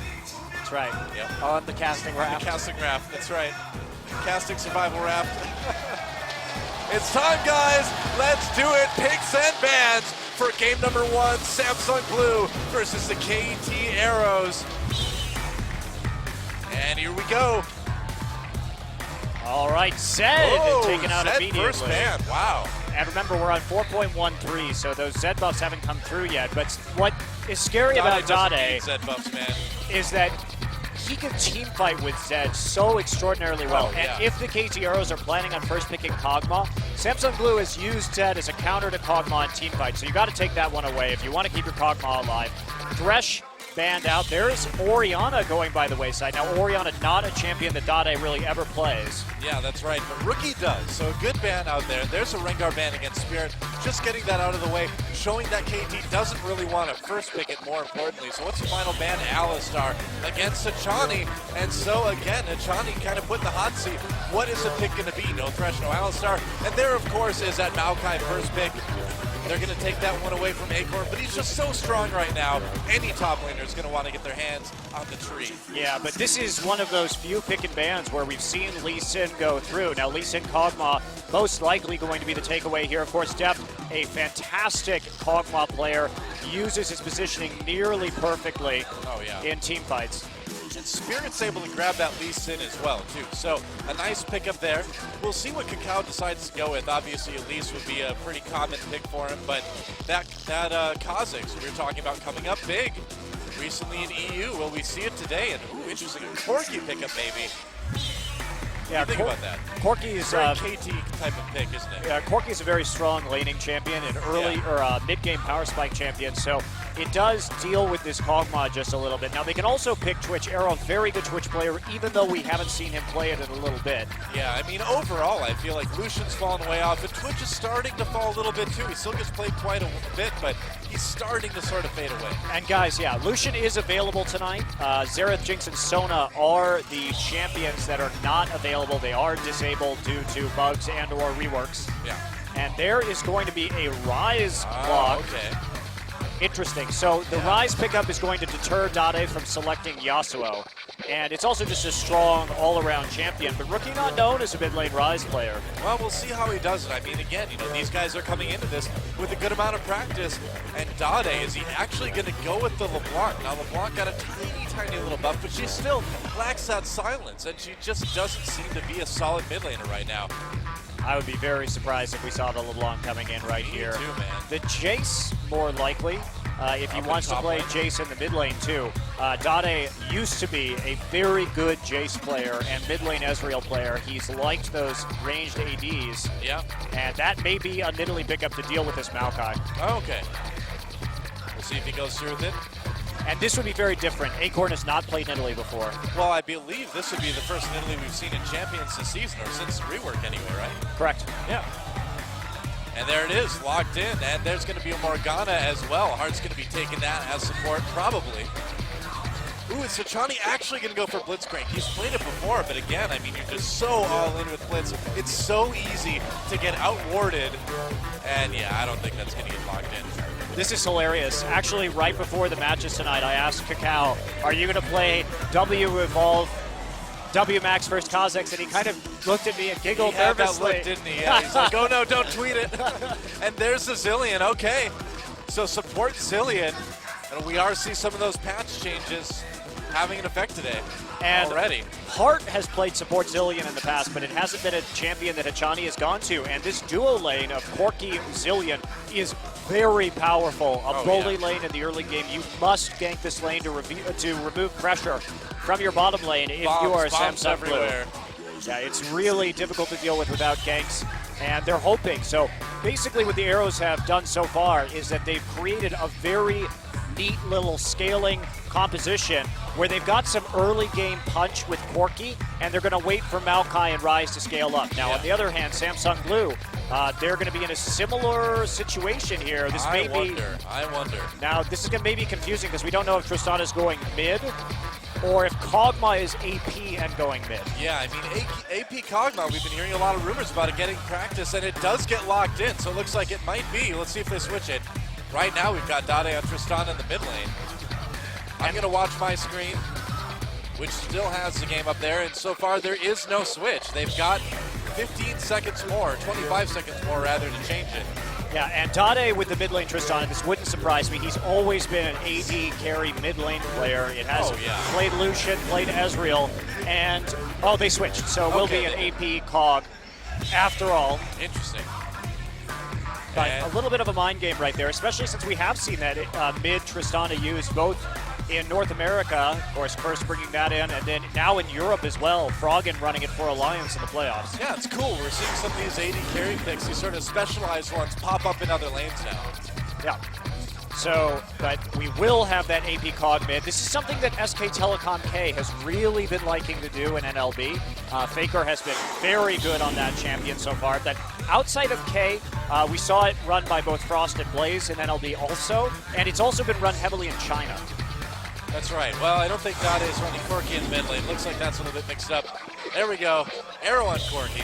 [SPEAKER 7] That's right.
[SPEAKER 6] Yep.
[SPEAKER 7] On the casting raft.
[SPEAKER 6] The casting raft, that's right. Casting survival raft. It's time, guys. Let's do it. Picks and bans for game number 1, Samsung Blue versus the KT Arrows. And here we go.
[SPEAKER 7] All right, Zed taken out
[SPEAKER 6] Zed
[SPEAKER 7] immediately.
[SPEAKER 6] First ban, wow.
[SPEAKER 7] And remember, we're on 4.13, so those Zed buffs haven't come through yet. But what is scary about Dade
[SPEAKER 6] Zed buffs, man.
[SPEAKER 7] is that he can team fight with Zed so extraordinarily well.
[SPEAKER 6] Oh, yeah.
[SPEAKER 7] And if the KT Arrows are planning on first picking Kog'Maw, Samsung Blue has used Zed as a counter to Kog'Maw in team fight. So you got to take that one away if you want to keep your Kog'Maw alive. Thresh banned out. There's Orianna going by the wayside. Now, Orianna not a champion that Dade really ever plays.
[SPEAKER 6] Yeah, that's right, but Rookie does. So a good ban out there. There's a Rengar ban against Spirit. Just getting that out of the way, showing that KT doesn't really want to first pick it, more importantly. So what's the final ban? Alistar against Achani. And so again, Achani kind of put in the hot seat. What is the pick going to be? No Thresh, no Alistar. And there, of course, is that Maokai first pick. They're going to take that one away from Acorn, but he's just so strong right now. Any top laner is going to want to get their hands on the tree.
[SPEAKER 7] Yeah, but this is one of those few pick and bans where we've seen Lee Sin go through. Now, Lee Sin Kog'Maw most likely going to be the takeaway here. Of course, Deft, a fantastic Kog'Maw player, uses his positioning nearly perfectly in team fights.
[SPEAKER 6] And Spirit's able to grab that Lee Sin as well, too. So a nice pickup there. We'll see what Cacao decides to go with. Obviously, Elise would be a pretty common pick for him, but that Kha'Zix we were talking about coming up big recently in EU. Will we see it today? And ooh, interesting, Corki pickup maybe.
[SPEAKER 7] Yeah,
[SPEAKER 6] what do you think about that?
[SPEAKER 7] Corki is
[SPEAKER 6] very KT type of pick, isn't it?
[SPEAKER 7] Yeah, Corki is a very strong laning champion and early or mid-game power spike champion, so it does deal with this Kog'Maw just a little bit. Now they can also pick Twitch Arrow, very good Twitch player, even though we haven't seen him play it in a little bit.
[SPEAKER 6] Yeah, I mean overall, I feel like Lucian's fallen way off, and Twitch is starting to fall a little bit too. He still gets played quite a bit, but he's starting to sort of fade away.
[SPEAKER 7] And guys, yeah, Lucian is available tonight. Xerath, Jinx, and Sona are the champions that are not available. They are disabled due to bugs and or reworks.
[SPEAKER 6] Yeah.
[SPEAKER 7] And there is going to be a Rise block.
[SPEAKER 6] Okay.
[SPEAKER 7] Interesting. So the Rise pickup is going to deter Dade from selecting Yasuo. And it's also just a strong all-around champion, but Rookie not known as a mid-lane Rise player.
[SPEAKER 6] Well, we'll see how he does it. I mean, again, you know, these guys are coming into this with a good amount of practice, and Dade, is he actually going to go with the LeBlanc? Now, LeBlanc got a tiny little buff, but she still lacks that silence, and she just doesn't seem to be a solid mid laner right now.
[SPEAKER 7] I would be very surprised if we saw the LeBlanc coming in right here.
[SPEAKER 6] Too, man.
[SPEAKER 7] The Jace, more likely, if he wants to play Jace in the mid lane too. Dade used to be a very good Jace player and mid lane Ezreal player. He's liked those ranged ADs.
[SPEAKER 6] Yeah.
[SPEAKER 7] And that may be a Nidalee pickup to deal with this Maokai.
[SPEAKER 6] Okay. We'll see if he goes through with it.
[SPEAKER 7] And this would be very different. Acorn has not played Nidalee before.
[SPEAKER 6] Well, I believe this would be the first Nidalee we've seen in Champions this season, or since the rework anyway, right?
[SPEAKER 7] Correct.
[SPEAKER 6] Yeah. And there it is, locked in, and there's going to be a Morgana as well. Heart's going to be taking that as support, probably. Ooh, is Achani actually going to go for Blitzcrank? He's played it before, but again, I mean, you're just so all in with Blitz. It's so easy to get outwarded, and yeah, I don't think that's going to get locked in.
[SPEAKER 7] This is hilarious. Actually, right before the matches tonight, I asked Cacao, are you going to play W Evolve, W Max versus Kha'Zix? And he kind of looked at me and giggled nervously.
[SPEAKER 6] That look, didn't he? Yeah, he's like, oh no, don't tweet it. And there's the Zilean, okay. So support Zilean, and we are seeing some of those patch changes having an effect today
[SPEAKER 7] and
[SPEAKER 6] already.
[SPEAKER 7] Hart has played support Zilean in the past, but it hasn't been a champion that Achani has gone to. And this duo lane of Corki Zilean is very powerful. A bully lane in the early game. You must gank this lane to remove pressure from your bottom lane if you are Samsung Blue. Yeah, it's really difficult to deal with without ganks, and they're hoping. So basically what the Arrows have done so far is that they've created a very neat little scaling composition where they've got some early game punch with Corki, and they're going to wait for Maokai and Rise to scale up. Now, on the other hand, Samsung Blue, they're going to be in a similar situation here. This may
[SPEAKER 6] I wonder.
[SPEAKER 7] Now, this is going to maybe confusing because we don't know if Tristana's going mid or if Kog'Maw is AP and going mid.
[SPEAKER 6] Yeah, I mean, AP Kog'Maw, we've been hearing a lot of rumors about it getting practice, and it does get locked in, so it looks like it might be. Let's see if they switch it. Right now, we've got Dade on Tristana in the mid lane. I'm going to watch my screen, which still has the game up there, and so far there is no switch. They've got 15 seconds more, 25 seconds more rather, to change it.
[SPEAKER 7] Yeah, and Dade with the mid lane Tristana, this wouldn't surprise me. He's always been an AD carry mid lane player. It has played Lucian, played Ezreal, and they switched. So it will be an AP Cog after all.
[SPEAKER 6] Interesting.
[SPEAKER 7] But a little bit of a mind game right there, especially since we have seen that mid Tristana used both in North America, of course, first bringing that in, and then now in Europe as well, Froggen running it for Alliance in the playoffs.
[SPEAKER 6] Yeah, it's cool. We're seeing some of these AD carry picks, these sort of specialized ones, pop up in other lanes now.
[SPEAKER 7] Yeah. So, but we will have that AP Cog mid. This is something that SK Telecom K has really been liking to do in NLB. Faker has been very good on that champion so far. But outside of K, we saw it run by both Frost and Blaze in NLB also, and it's also been run heavily in China.
[SPEAKER 6] That's right. Well, I don't think Dade is running Corki in the mid lane. Looks like that's a little bit mixed up. There we go. Arrow on Corki.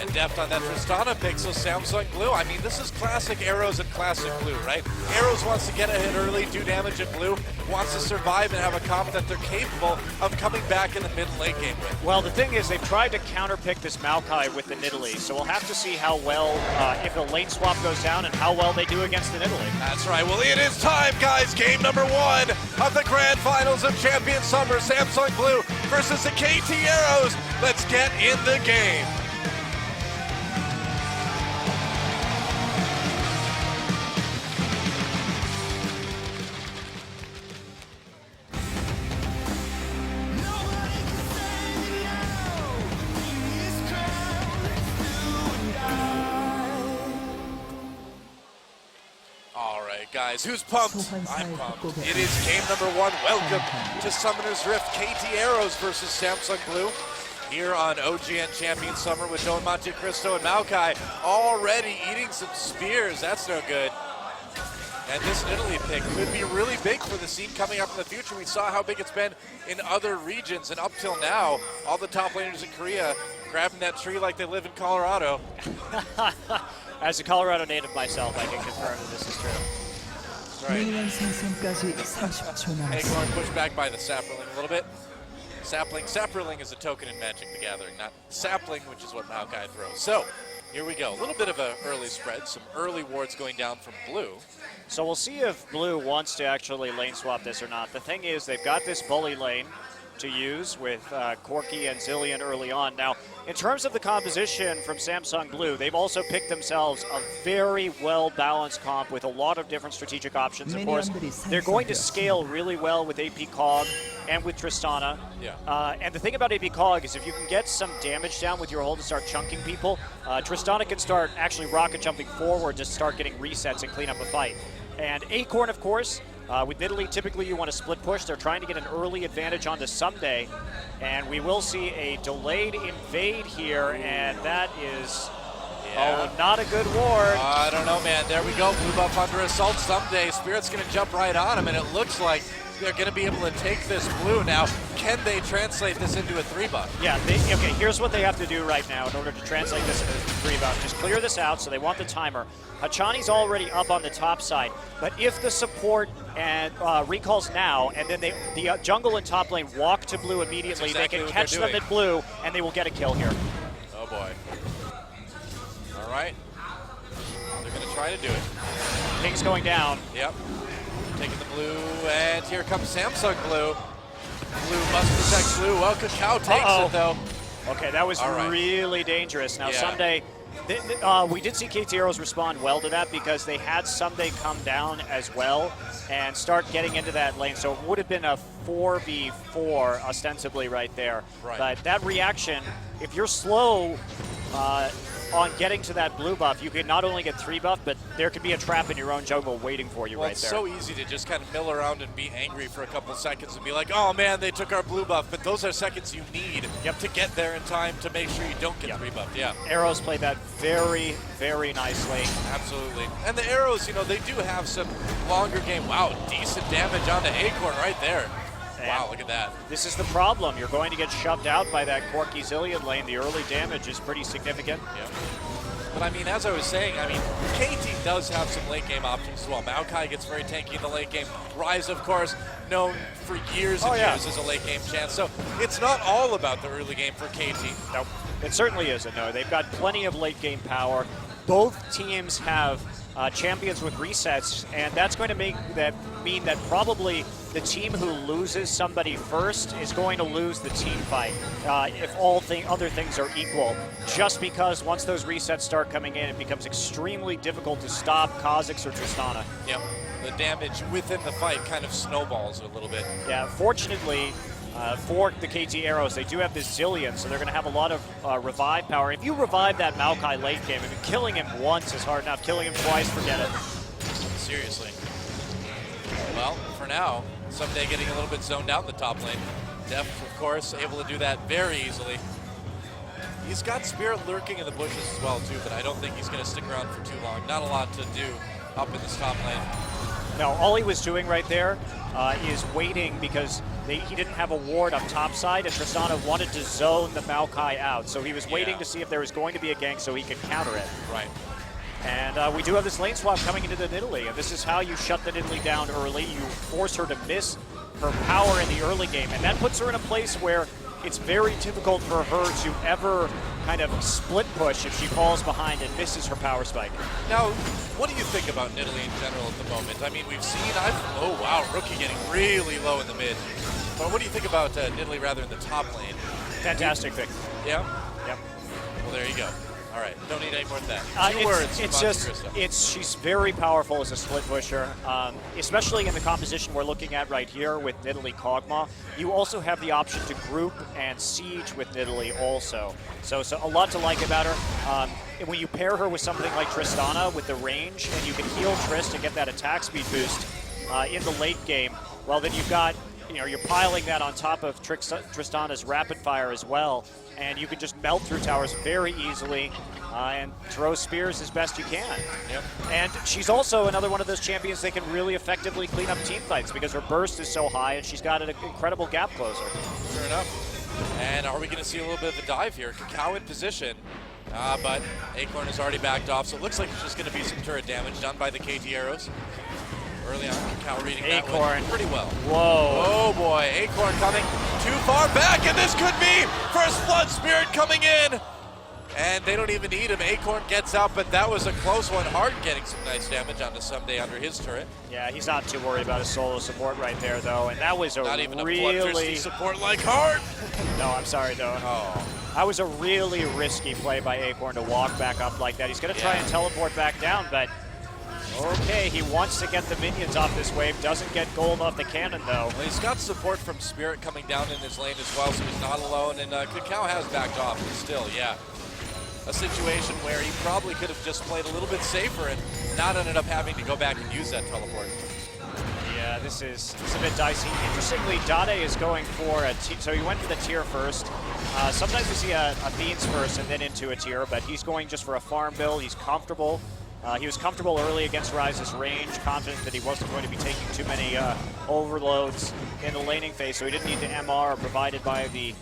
[SPEAKER 6] And depth on that Tristana pick, so Samsung Blue. I mean, this is classic Arrows and classic Blue, right? Arrows wants to get ahead early, do damage in Blue, wants to survive and have a comp that they're capable of coming back in the mid and late game with.
[SPEAKER 7] Well, the thing is, they've tried to counterpick this Maokai with the Nidalee, so we'll have to see how well, if the lane swap goes down, and how well they do against the Nidalee.
[SPEAKER 6] That's right. Well, it is time, guys. Game number 1 of the Grand Finals of Champion Summer. Samsung Blue versus the KT Arrows. Let's get in the game. Guys, who's pumped? I'm pumped. It is game number 1. Welcome to Summoner's Rift. KT Arrows versus Samsung Blue here on OGN Champion Summer with Don Monte Cristo and Maokai already eating some spears. That's no good. And this Nidalee pick could be really big for the scene coming up in the future. We saw how big it's been in other regions, and up till now, all the top laners in Korea grabbing that tree like they live in Colorado.
[SPEAKER 7] As a Colorado native myself, I can confirm that this is true.
[SPEAKER 6] Right. Acorn pushed back by the Saproling a little bit. Saproling is a token in Magic the Gathering, not Sapling, which is what Maokai throws. So, here we go. A little bit of an early spread, some early wards going down from Blue.
[SPEAKER 7] So we'll see if Blue wants to actually lane swap this or not. The thing is, they've got this bully lane to use with Corki and Zilean early on. Now, in terms of the composition from Samsung Blue, they've also picked themselves a very well-balanced comp with a lot of different strategic options. Of course, they're going to scale really well with AP Cog and with Tristana.
[SPEAKER 6] Yeah.
[SPEAKER 7] And the thing about AP Cog is if you can get some damage down with your hold to start chunking people, Tristana can start actually rocket jumping forward to start getting resets and clean up a fight. And Acorn, of course, with Nidalee, typically you want to split push. They're trying to get an early advantage onto Someday, and we will see a delayed invade here, and that is not a good ward.
[SPEAKER 6] I don't know, man. There we go. Blue buff under assault Someday. Spirit's going to jump right on him, and it looks like they're going to be able to take this Blue. Now, can they translate this into a 3-buff?
[SPEAKER 7] Yeah, okay, here's what they have to do right now in order to translate this into a 3-buff. Just clear this out, so they want the timer. Hachani's already up on the top side, but if the support and recalls now, and then the jungle and top lane walk to Blue immediately,
[SPEAKER 6] exactly
[SPEAKER 7] they can catch them at Blue, and they will get a kill here.
[SPEAKER 6] Oh boy. All right. They're going to try to do it.
[SPEAKER 7] Ping's going down.
[SPEAKER 6] Yep. Taking the Blue, and here comes Samsung Blue. Blue must protect Blue. Well, Kakao takes it, though.
[SPEAKER 7] Okay, that was really dangerous. Now, Someday, we did see KT Arrows respond well to that because they had Someday come down as well. and start getting into that lane. So it would have been a 4v4 ostensibly right there.
[SPEAKER 6] Right.
[SPEAKER 7] But that reaction, if you're slow on getting to that blue buff, you can not only get 3 buff, but there could be a trap in your own jungle waiting for you
[SPEAKER 6] Well,
[SPEAKER 7] right
[SPEAKER 6] it's
[SPEAKER 7] there.
[SPEAKER 6] so easy to just kind of mill around and be angry for a couple seconds and be like, oh man, they took our blue buff, but those are seconds you need to get there in time to make sure you don't get 3 buffed. Yeah.
[SPEAKER 7] Arrows played that very, very nicely.
[SPEAKER 6] Absolutely. And the arrows, you know, they do have some longer game. Wow, decent damage on the Acorn right there. Wow, look at that.
[SPEAKER 7] This is the problem. You're going to get shoved out by that Corki Zillion lane. The early damage is pretty significant.
[SPEAKER 6] Yeah. But I mean, as I was saying, I mean, KT does have some late game options as well. Maokai gets very tanky in the late game. Rise, of course, known for years and years as a late game chance. So it's not all about the early game for KT.
[SPEAKER 7] Nope, it certainly isn't. No, they've got plenty of late game power. Both teams have champions with resets, and that's going to mean that probably the team who loses somebody first is going to lose the team fight if other things are equal. Just because once those resets start coming in, it becomes extremely difficult to stop Kha'Zix or Tristana.
[SPEAKER 6] Yep, the damage within the fight kind of snowballs a little bit.
[SPEAKER 7] Yeah, fortunately, for the KT Arrows, they do have this Zillion, so they're going to have a lot of revive power. If you revive that Maokai late game, I mean, killing him once is hard enough. Killing him twice, forget it.
[SPEAKER 6] Seriously. Well, for now, Someday getting a little bit zoned out in the top lane. Deft, of course, able to do that very easily. He's got Spirit lurking in the bushes as well, too, but I don't think he's going to stick around for too long. Not a lot to do up in this top lane.
[SPEAKER 7] No, all he was doing right there is waiting because he didn't have a ward up top side, and Tristana wanted to zone the Maokai out. So he was waiting to see if there was going to be a gank so he could counter it.
[SPEAKER 6] Right.
[SPEAKER 7] And we do have this lane swap coming into the Nidalee, and this is how you shut the Nidalee down early. You force her to miss her power in the early game, and that puts her in a place where it's very difficult for her to ever kind of split push if she falls behind and misses her power spike.
[SPEAKER 6] Now, what do you think about Nidalee in general at the moment? I mean, we've seen, oh wow, Rookie getting really low in the mid. But what do you think about Nidalee rather in the top lane?
[SPEAKER 7] Fantastic pick.
[SPEAKER 6] Yeah?
[SPEAKER 7] Yep.
[SPEAKER 6] Well, there you go. All right, don't need any more than that. Two words.
[SPEAKER 7] It's just, she's very powerful as a split pusher, especially in the composition we're looking at right here with Nidalee Kog'Maw. You also have the option to group and siege with Nidalee also. So a lot to like about her. And when you pair her with something like Tristana with the range, and you can heal Trist and get that attack speed boost in the late game, well then you've got, you're piling that on top of Tristana's rapid fire as well, and you can just melt through towers very easily and throw spears as best you can.
[SPEAKER 6] Yep.
[SPEAKER 7] And she's also another one of those champions that can really effectively clean up team fights because her burst is so high and she's got an incredible gap closer.
[SPEAKER 6] Sure enough. And are we going to see a little bit of a dive here? Kakao in position, but Acorn has already backed off, so it looks like it's just going to be some turret damage done by the KT Arrows. Early on, Kakao reading that one pretty well.
[SPEAKER 7] Whoa.
[SPEAKER 6] Oh boy, Acorn coming too far back, and this could be first Blood Spirit coming in. And they don't even need him. Acorn gets out, but that was a close one. Hard getting some nice damage onto Someday under his turret.
[SPEAKER 7] Yeah, he's not too worried about his solo support right there, though. And that was a
[SPEAKER 6] not even
[SPEAKER 7] really...
[SPEAKER 6] a bloodthirsty support like Hard.
[SPEAKER 7] No, I'm sorry, though.
[SPEAKER 6] Oh.
[SPEAKER 7] That was a really risky play by Acorn to walk back up like that. He's going to try and teleport back down, but okay, he wants to get the minions off this wave. Doesn't get gold off the cannon, though.
[SPEAKER 6] Well, he's got support from Spirit coming down in his lane as well, so he's not alone. And Kakao has backed off, but still, yeah. A situation where he probably could have just played a little bit safer and not ended up having to go back and use that teleport.
[SPEAKER 7] Yeah, this is a bit dicey. Interestingly, Dade is going for a so he went for the tier first. Sometimes we see a Beans first and then into a tier, but he's going just for a farm build. He's comfortable. He was comfortable early against Rise's range, confident that he wasn't going to be taking too many overloads in the laning phase, so he didn't need to MR provided by the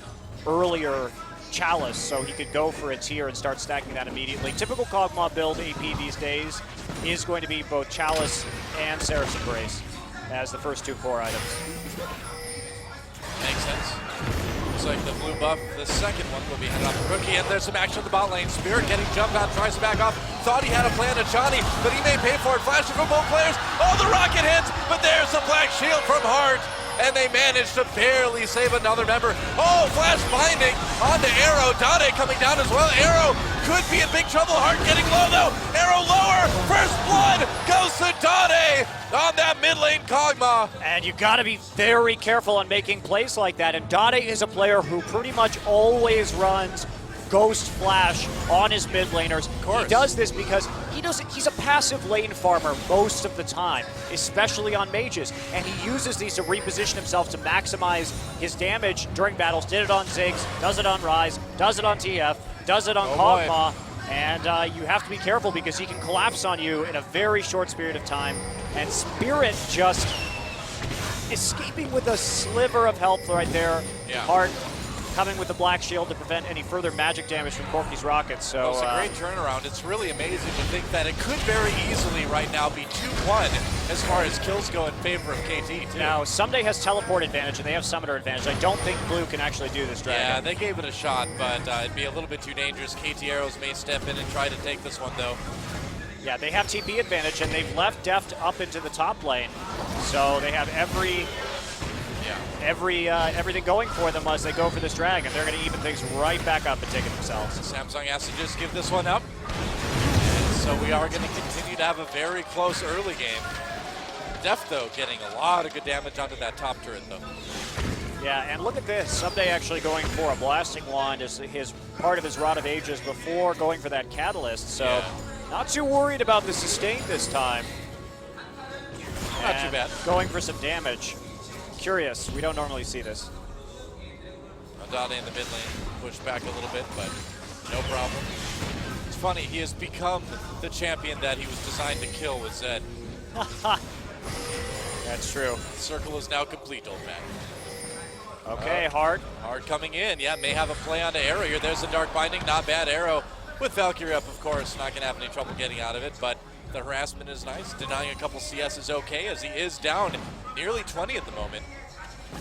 [SPEAKER 7] earlier Chalice, so he could go for a tier and start stacking that immediately. Typical Kog'Maw build AP these days is going to be both Chalice and Seraph's Embrace as the first two core items.
[SPEAKER 6] Makes sense. Looks like the blue buff, the second one, will be headed off the Rookie, and there's some action in the bot lane. Spirit getting jumped on, tries to back off. Thought he had a plan to Johnny, but he may pay for it. Flashing from both players. Oh, the rocket hits, but there's the black shield from Hart. and they manage to barely save another member. Oh, flash binding onto Arrow. Dade coming down as well. Arrow could be in big trouble. Hart getting low though. Arrow lower. First blood goes to Dade on that mid lane Kog'Maw.
[SPEAKER 7] And you got to be very careful on making plays like that. And Dade is a player who pretty much always runs Ghost Flash on his mid laners. Of course. He does this because he's a passive lane farmer most of the time, especially on mages. And he uses these to reposition himself to maximize his damage during battles. Did it on Ziggs, does it on Ryze, does it on TF, does it on Kog'Maw. And you have to be careful because he can collapse on you in a very short period of time. And Spirit just escaping with a sliver of health right there.
[SPEAKER 6] Yeah.
[SPEAKER 7] Hart coming with the Black Shield to prevent any further magic damage from Corky's rockets. So
[SPEAKER 6] it's a great turnaround. It's really amazing to think that it could very easily right now be 2-1 as far as kills go in favor of KT too.
[SPEAKER 7] Now, Someday has teleport advantage and they have summoner advantage. I don't think Blue can actually do this, Dragon.
[SPEAKER 6] Yeah, they gave it a shot, but it'd be a little bit too dangerous. KT Arrows may step in and try to take this one though.
[SPEAKER 7] Yeah, they have TP advantage and they've left Deft up into the top lane. So they have everything going for them as they go for this drag, and they're going to even things right back up and take it themselves.
[SPEAKER 6] Samsung has to just give this one up. And so we are going to continue to have a very close early game. Deft, though, getting a lot of good damage onto that top turret, though.
[SPEAKER 7] Yeah, and look at this. Someday actually going for a Blasting Wand as his part of his Rod of Ages before going for that Catalyst. So not too worried about the sustain this time.
[SPEAKER 6] Not too bad.
[SPEAKER 7] Going for some damage. Curious, we don't normally see this.
[SPEAKER 6] Dade in the mid lane, pushed back a little bit, but no problem. It's funny, he has become the champion that he was designed to kill with Zed.
[SPEAKER 7] That's true.
[SPEAKER 6] The circle is now complete, old man.
[SPEAKER 7] Okay, Hart.
[SPEAKER 6] Hart coming in, yeah, may have a play onto Arrow here. There's the Dark Binding, not bad. Arrow with Valkyrie up, of course, not gonna have any trouble getting out of it, but the harassment is nice. Denying a couple CS is okay, as he is down nearly 20 at the moment.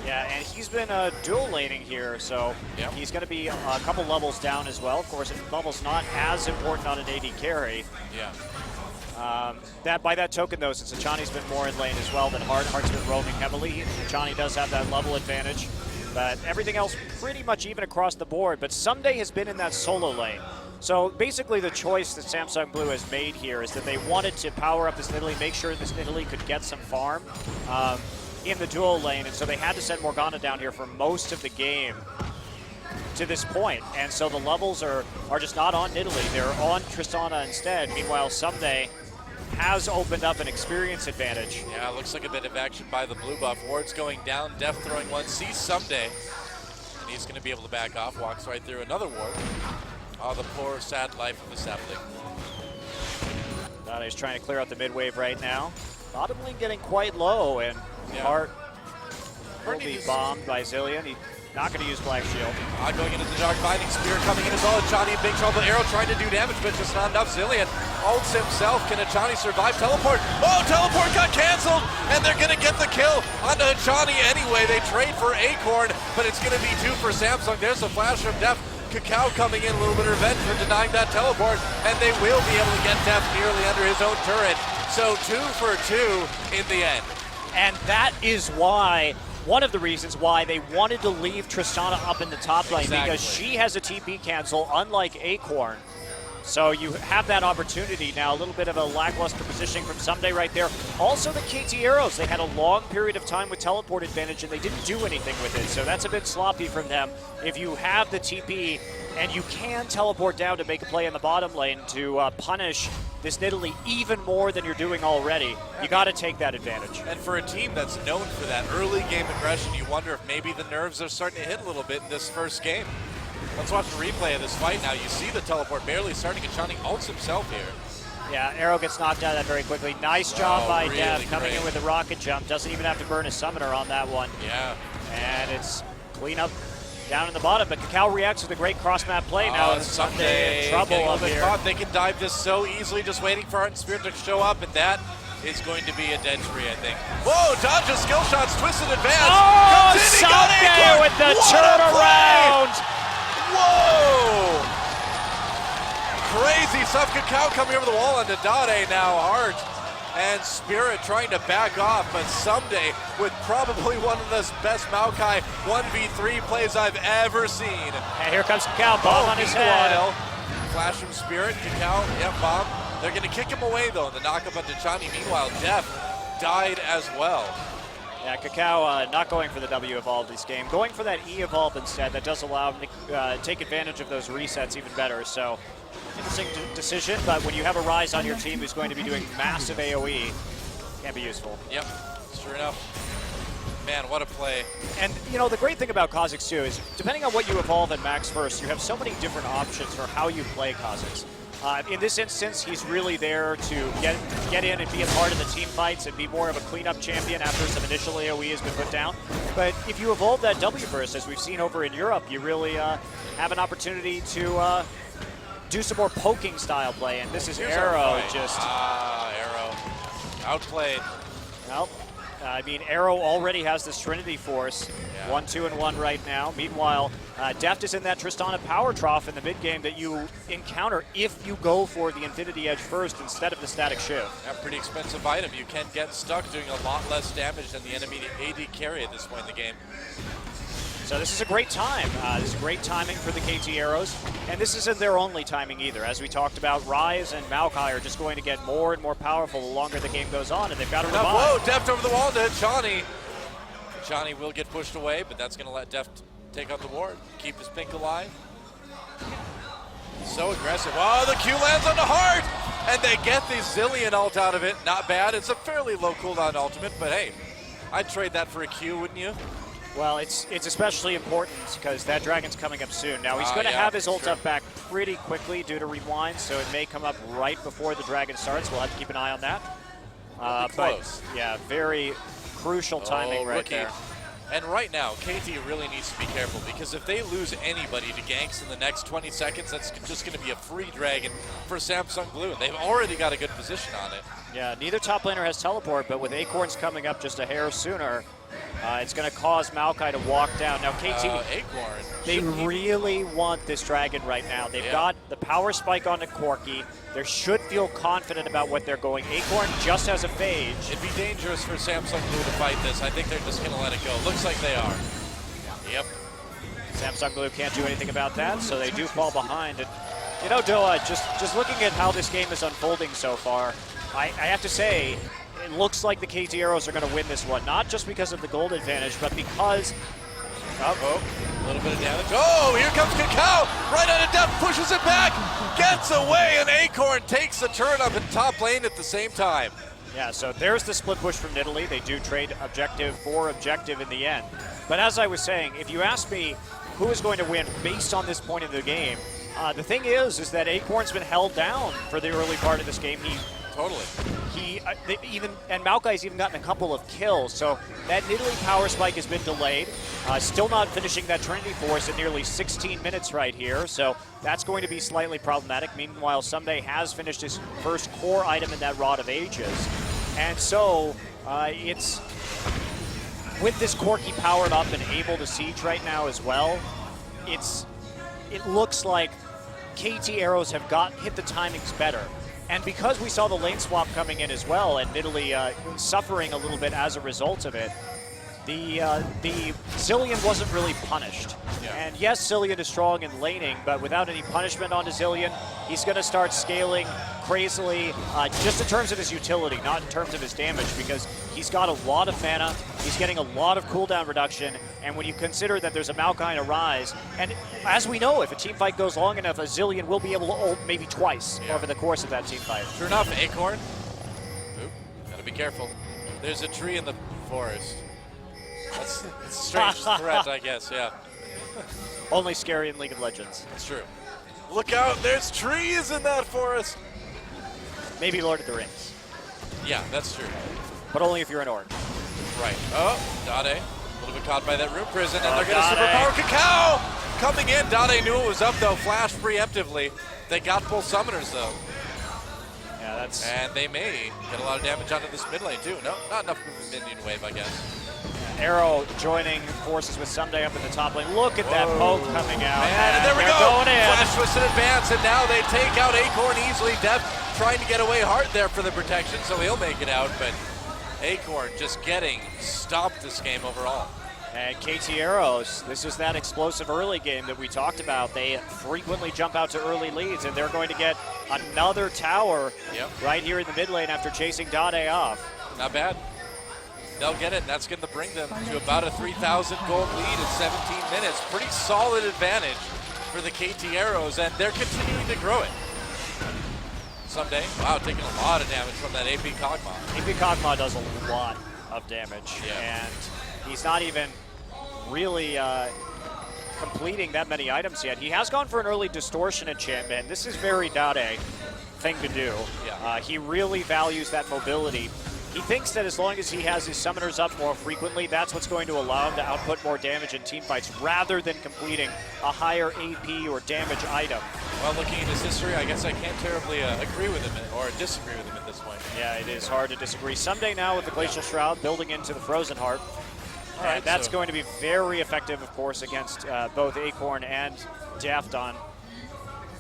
[SPEAKER 7] Yeah, and he's been dual laning here, so he's going to be a couple levels down as well. Of course, level's not as important on an AD carry.
[SPEAKER 6] Yeah.
[SPEAKER 7] That by that token, though, since Achani's been more in lane as well than Hart, Hart's been roaming heavily. Achani does have that level advantage, but everything else pretty much even across the board. But Someday has been in that solo lane. So basically the choice that Samsung Blue has made here is that they wanted to power up this Nidalee, make sure this Nidalee could get some farm in the dual lane, and so they had to send Morgana down here for most of the game to this point. And so the levels are just not on Nidalee, they're on Tristana instead. Meanwhile, Someday has opened up an experience advantage.
[SPEAKER 6] Yeah, looks like a bit of action by the blue buff. Ward's going down, Deft throwing one, sees Someday, and he's going to be able to back off, walks right through another ward. Oh, the poor, sad life of the sapling.
[SPEAKER 7] Dade's trying to clear out the mid wave right now. Bottom lane getting quite low, and Hart will be bombed by Zilean. He's not going to use Black Shield.
[SPEAKER 6] Going into the Dark Binding, Spear coming in as well. Achani in big trouble. Arrow trying to do damage, but just not enough. Zilean ults himself. Can Achani survive? Teleport. Oh, teleport got canceled, and they're going to get the kill onto Achani anyway. They trade for Acorn, but it's going to be 2 for Samsung. There's a flash from Deft. Kakao coming in, a little bit of revenge for denying that teleport, and they will be able to get Deft nearly under his own turret. So 2 for 2 in the end.
[SPEAKER 7] And that is why, one of the reasons why they wanted to leave Tristana up in the top lane, because she has a TP cancel, unlike Acorn. So you have that opportunity now, a little bit of a lackluster positioning from Someday right there. Also the KT Arrows, they had a long period of time with teleport advantage and they didn't do anything with it, so that's a bit sloppy from them. If you have the TP and you can teleport down to make a play in the bottom lane to punish this Nidalee even more than you're doing already, you got to take that advantage.
[SPEAKER 6] And for a team that's known for that early game aggression, you wonder if maybe the nerves are starting to hit a little bit in this first game. Let's watch the replay of this fight now. You see the teleport barely starting. Achani ults himself here.
[SPEAKER 7] Yeah, Arrow gets knocked out of that very quickly. Nice job by
[SPEAKER 6] really
[SPEAKER 7] Dev coming
[SPEAKER 6] great.
[SPEAKER 7] in with the rocket jump. Doesn't even have to burn his summoner on that one.
[SPEAKER 6] Yeah.
[SPEAKER 7] And it's clean up down in the bottom, but Kakao reacts with a great cross-map play now.
[SPEAKER 6] Someday
[SPEAKER 7] in trouble up here.
[SPEAKER 6] They can dive this so easily, just waiting for Art and Spirit to show up, and that is going to be a dead tree, I think. Whoa, dodges, skill shots, twisted advance.
[SPEAKER 7] Oh, Someday with the turnaround.
[SPEAKER 6] Whoa! Crazy stuff. Kakao coming over the wall onto Dade now. Hart And Spirit trying to back off, but someday with probably one of the best Maokai 1v3 plays I've ever seen.
[SPEAKER 7] And here comes Kakao, bomb on his head.
[SPEAKER 6] Meanwhile, flash from Spirit, Kakao, yep, bomb. They're gonna kick him away though in the knockup on Dachani. Meanwhile, Def died as well.
[SPEAKER 7] Yeah, Kakao not going for the W evolve this game, going for that E evolve instead. That does allow him to take advantage of those resets even better. So, interesting decision, but when you have a Rise on your team who's going to be doing massive AoE, can be useful.
[SPEAKER 6] Yep, sure enough. Man, what a play.
[SPEAKER 7] And, you know, the great thing about Kha'Zix, too, is depending on what you evolve in Max first, you have so many different options for how you play Kha'Zix. In this instance, he's really there to get in and be a part of the team fights and be more of a cleanup champion after some initial AoE has been put down. But if you evolve that W burst, as we've seen over in Europe, you really have an opportunity to do some more poking style play. And this is
[SPEAKER 6] Here's
[SPEAKER 7] Arrow just...
[SPEAKER 6] Arrow. Outplayed.
[SPEAKER 7] Well, I mean, Arrow already has this Trinity Force.
[SPEAKER 6] Yeah.
[SPEAKER 7] 1, 2, and 1 right now. Meanwhile, Deft is in that Tristana Power Trough in the mid game that you encounter if you go for the Infinity Edge first instead of the Static Shiv.
[SPEAKER 6] A pretty expensive item. You can get stuck doing a lot less damage than the enemy AD carry at this point in the game.
[SPEAKER 7] So this is a great time. This is great timing for the KT Arrows. And this isn't their only timing either. As we talked about, Rise and Maokai are just going to get more and more powerful the longer the game goes on, and they've got to revive.
[SPEAKER 6] Whoa, Deft over the wall to Chani. Chani will get pushed away, but that's going to let Deft take on the ward, keep his pink alive. So aggressive. Oh, the Q lands on the heart! And they get the Zilean ult out of it. Not bad. It's a fairly low cooldown ultimate, but hey, I'd trade that for a Q, wouldn't you?
[SPEAKER 7] Well, it's especially important because that dragon's coming up soon. Now, he's going to have his ult up back pretty quickly due to rewind, so it may come up right before the dragon starts. We'll have to keep an eye on that.
[SPEAKER 6] Close.
[SPEAKER 7] But, yeah, very crucial timing right
[SPEAKER 6] rookie.
[SPEAKER 7] there.
[SPEAKER 6] And right now, KT really needs to be careful because if they lose anybody to ganks in the next 20 seconds, that's just going to be a free dragon for Samsung Blue. And they've already got a good position on it.
[SPEAKER 7] Yeah, neither top laner has teleport, but with Acorns coming up just a hair sooner, it's going to cause Maokai to walk down. Now, KT,
[SPEAKER 6] Acorn,
[SPEAKER 7] they really want this dragon right now. They've got the power spike onto Corki. They should feel confident about what they're going. Acorn just has a phage.
[SPEAKER 6] It'd be dangerous for Samsung Blue to fight this. I think they're just going to let it go. Looks like they are. Yep.
[SPEAKER 7] Samsung Blue can't do anything about that, so they do fall behind. And, you know, Doa, just looking at how this game is unfolding so far, I have to say, it looks like the KT Arrows are going to win this one, not just because of the gold advantage, but because...
[SPEAKER 6] Oh, a little bit of damage. Oh, here comes Kakao! Right out of depth, pushes it back, gets away, and Acorn takes the turn up in top lane at the same time.
[SPEAKER 7] Yeah, so there's the split push from Nidalee. They do trade objective for objective in the end. But as I was saying, if you ask me who is going to win based on this point in the game, the thing is that Acorn's been held down for the early part of this game.
[SPEAKER 6] Totally.
[SPEAKER 7] And Maokai's even gotten a couple of kills, so that Nidalee power spike has been delayed. Still not finishing that Trinity Force at nearly 16 minutes right here, so that's going to be slightly problematic. Meanwhile, Ssumday has finished his first core item in that Rod of Ages. And so, it's with this Corki powered up and able to siege right now as well, it looks like KT Arrows have hit the timings better. And because we saw the lane swap coming in as well, and Nidalee suffering a little bit as a result of it, the Zilean wasn't really punished. Yeah. And yes, Zilean is strong in laning, but without any punishment onto Zilean, he's going to start scaling crazily, just in terms of his utility, not in terms of his damage, because he's got a lot of mana, he's getting a lot of cooldown reduction, and when you consider that there's a Maokai and a Rise, and as we know, if a team fight goes long enough, a Zilean will be able to ult maybe twice over the course of that team fight.
[SPEAKER 6] Sure enough, Acorn. Oop, gotta be careful. There's a tree in the forest. That's a strange threat, I guess, yeah.
[SPEAKER 7] Only scary in League of Legends.
[SPEAKER 6] That's true. Look out, there's trees in that forest.
[SPEAKER 7] Maybe Lord of the Rings.
[SPEAKER 6] Yeah, that's true.
[SPEAKER 7] But only if you're an orc.
[SPEAKER 6] Right. Oh, Dade. A little bit caught by that room prison, and they're going to superpower Kakao! Coming in, Dade knew it was up, though. Flash preemptively. They got both summoners, though.
[SPEAKER 7] Yeah, that's...
[SPEAKER 6] And they may get a lot of damage onto this mid lane, too. No, not enough of a minion wave, I guess.
[SPEAKER 7] Arrow joining forces with Ssumday up in the top lane. Look at that poke coming out.
[SPEAKER 6] And there we go.
[SPEAKER 7] Going in.
[SPEAKER 6] Flash twisted advance, and now they take out Acorn easily. Deft trying to get away hard there for the protection, so he'll make it out, but Acorn just getting stopped this game overall.
[SPEAKER 7] And KT Arrows, this is that explosive early game that we talked about. They frequently jump out to early leads, and they're going to get another tower right here in the mid lane after chasing Dade off.
[SPEAKER 6] Not bad. They'll get it, and that's going to bring them to about a 3,000 gold lead in 17 minutes. Pretty solid advantage for the KT Arrows, and they're continuing to grow it. Someday, wow, taking a lot of damage from that AP Kog'Maw.
[SPEAKER 7] AP Kog'Maw does a lot of damage, and he's not even really completing that many items yet. He has gone for an early distortion enchantment. This is very Dade thing to do. He really values that mobility. He thinks that as long as he has his summoners up more frequently, that's what's going to allow him to output more damage in team fights rather than completing a higher AP or damage item.
[SPEAKER 6] Well, looking at his history, I guess I can't terribly agree with him or disagree with him at this point.
[SPEAKER 7] Yeah, it is hard to disagree. Someday now with the Glacial Shroud building into the Frozen Heart. And that's going to be very effective, of course, against both Acorn and Daft on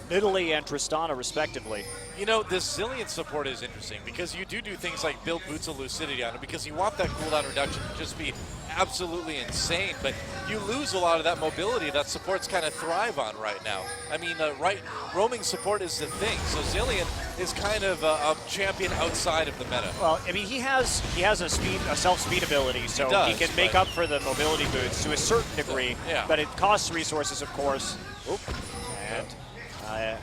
[SPEAKER 7] Nidalee and Tristana, respectively.
[SPEAKER 6] You know, this Zilean support is interesting because you do things like build Boots of Lucidity on it because you want that cooldown reduction to just be absolutely insane, but you lose a lot of that mobility that supports kind of thrive on right now. I mean, roaming support is the thing, so Zilean is kind of a champion outside of the meta.
[SPEAKER 7] Well, I mean, he has a self-speed ability, so he can make up for the mobility boots to a certain degree, but it costs resources, of course. And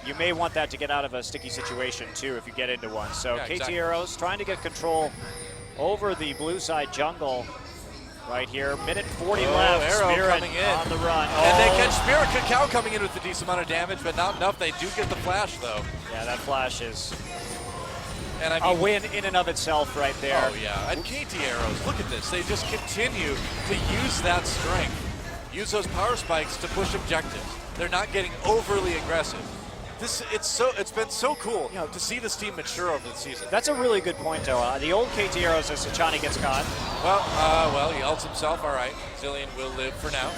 [SPEAKER 7] you may want that to get out of a sticky situation, too, if you get into one. So KT Arrows trying to get control over the blue side jungle right here. Minute 40 left.
[SPEAKER 6] Arrow
[SPEAKER 7] Spirit
[SPEAKER 6] coming in
[SPEAKER 7] on the run.
[SPEAKER 6] And they catch Spirit. Kakao coming in with a decent amount of damage, but not enough. They do get the flash, though.
[SPEAKER 7] Yeah, that flash is
[SPEAKER 6] and I mean,
[SPEAKER 7] a win in and of itself right there.
[SPEAKER 6] Oh, yeah. And KT Arrows, look at this. They just continue to use that strength. Use those power spikes to push objectives. They're not getting overly aggressive. It's been so cool to see this team mature over the season.
[SPEAKER 7] That's a really good point, though. The old KT Arrows as Sachani gets caught.
[SPEAKER 6] Well, he ults himself. All right, Zilean will live for now.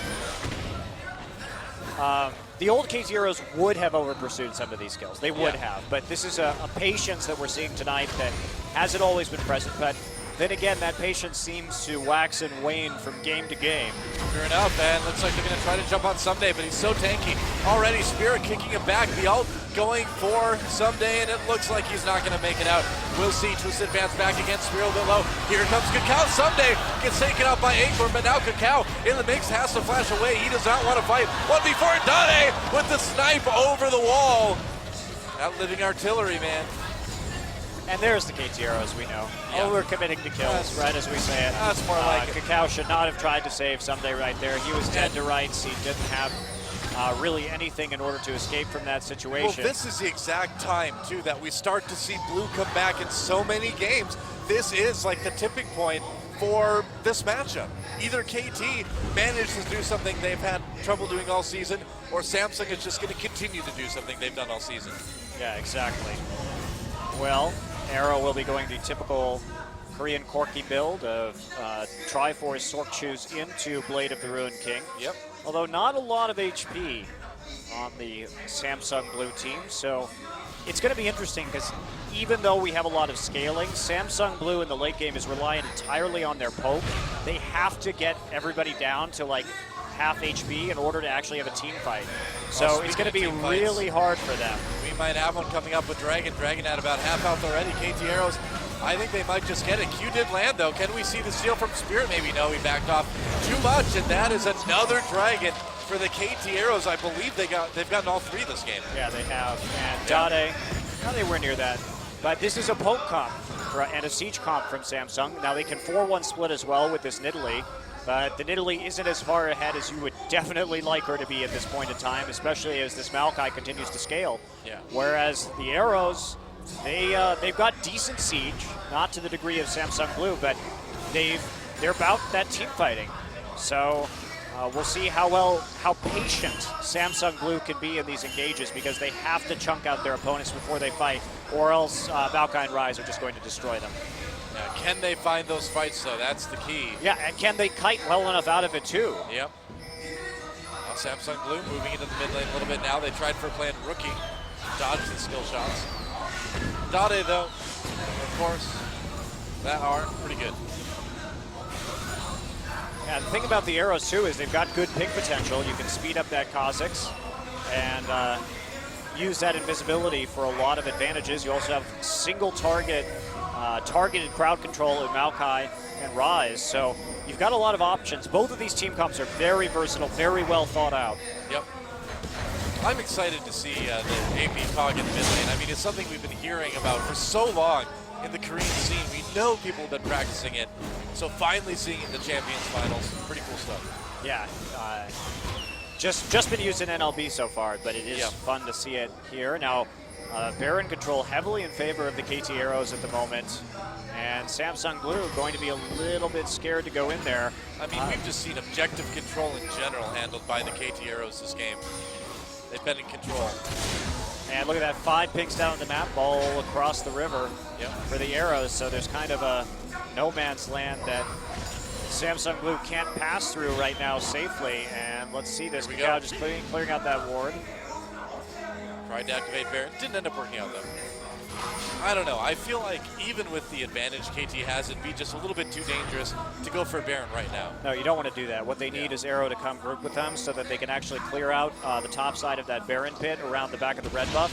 [SPEAKER 7] The old KT Arrows would have over-pursued some of these kills. They would have, but this is a patience that we're seeing tonight that hasn't always been present, but then again, that patience seems to wax and wane from game to game.
[SPEAKER 6] Sure enough, and looks like they're going to try to jump on Someday, but he's so tanky. Already Spirit kicking him back. The ult going for Someday, and it looks like he's not going to make it out. We'll see. Twisted advance back against Spirit a bit low. Here comes Kakao. Someday gets taken out by Acorn, but now Kakao in the mix has to flash away. He does not want to fight. 1v4 Dade with the snipe over the wall. Outliving artillery, man.
[SPEAKER 7] And there's the KT Arrows, we know. Over-committing to kills, right as we say it.
[SPEAKER 6] That's more like it.
[SPEAKER 7] Kakao should not have tried to save Someday right there. He was dead to rights. He didn't have really anything in order to escape from that situation.
[SPEAKER 6] Well, this is the exact time, too, that we start to see Blue come back in so many games. This is like the tipping point for this matchup. Either KT manages to do something they've had trouble doing all season, or Samsung is just going to continue to do something they've done all season.
[SPEAKER 7] Yeah, exactly. Well, Arrow will be going the typical Korean Corki build of Triforce Sorkchus into Blade of the Ruined King.
[SPEAKER 6] Yep.
[SPEAKER 7] Although not a lot of HP on the Samsung Blue team, so it's going to be interesting because even though we have a lot of scaling, Samsung Blue in the late game is relying entirely on their poke. They have to get everybody down to like half HP in order to actually have a team fight. So it's going to be really hard for them.
[SPEAKER 6] We might have one coming up with Dragon. Dragon at about half health already. KT Arrows, I think they might just get it. Q did land though. Can we see the steal from Spirit? Maybe no, he backed off too much, and that is another Dragon for the KT Arrows. I believe they've gotten all three this game.
[SPEAKER 7] Yeah, they have. And Dade, not anywhere near that. But this is a poke comp and a siege comp from Samsung. Now they can 4-1 split as well with this Nidalee. But the Nidalee isn't as far ahead as you would definitely like her to be at this point in time, especially as this Maokai continues to scale.
[SPEAKER 6] Yeah.
[SPEAKER 7] Whereas the Arrows, they've got decent siege, not to the degree of Samsung Blue, but they're about that team fighting. So we'll see how patient Samsung Blue can be in these engages because they have to chunk out their opponents before they fight, or else Maokai and Rise are just going to destroy them.
[SPEAKER 6] Now, can they find those fights, though? That's the key.
[SPEAKER 7] Yeah, and can they kite well enough out of it, too?
[SPEAKER 6] Yep. Now, Samsung Blue moving into the mid lane a little bit now. They tried for playing Rookie, dodged the skill shots. Dade, though, of course, that are pretty good.
[SPEAKER 7] Yeah, the thing about the arrows too is they've got good pick potential. You can speed up that Kha'Zix and use that invisibility for a lot of advantages. You also have single target, targeted crowd control in Maokai and Rise. So you've got a lot of options. Both of these team comps are very versatile, very well thought out.
[SPEAKER 6] Yep. I'm excited to see the AP Cog in the mid lane. I mean, it's something we've been hearing about for so long in the Korean scene. We know people have been practicing it. So finally seeing it in the Champions Finals, pretty cool stuff.
[SPEAKER 7] Yeah, just been used in NLB so far, but it is fun to see it here. Now, Baron control heavily in favor of the KT Arrows at the moment, and Samsung Blue going to be a little bit scared to go in there.
[SPEAKER 6] I mean, we've just seen objective control in general handled by the KT Arrows this game. They've been in control.
[SPEAKER 7] And look at that, 5 picks down the map, all across the river for the Arrows. So there's kind of a no man's land that Samsung Blue can't pass through right now safely. And let's see this. Kakao just clearing out that ward.
[SPEAKER 6] Tried to activate Baron. Didn't end up working out, though. I don't know. I feel like even with the advantage KT has, it'd be just a little bit too dangerous to go for Baron right now.
[SPEAKER 7] No, you don't want to do that. What they need is Arrow to come group with them so that they can actually clear out the top side of that Baron pit around the back of the red buff.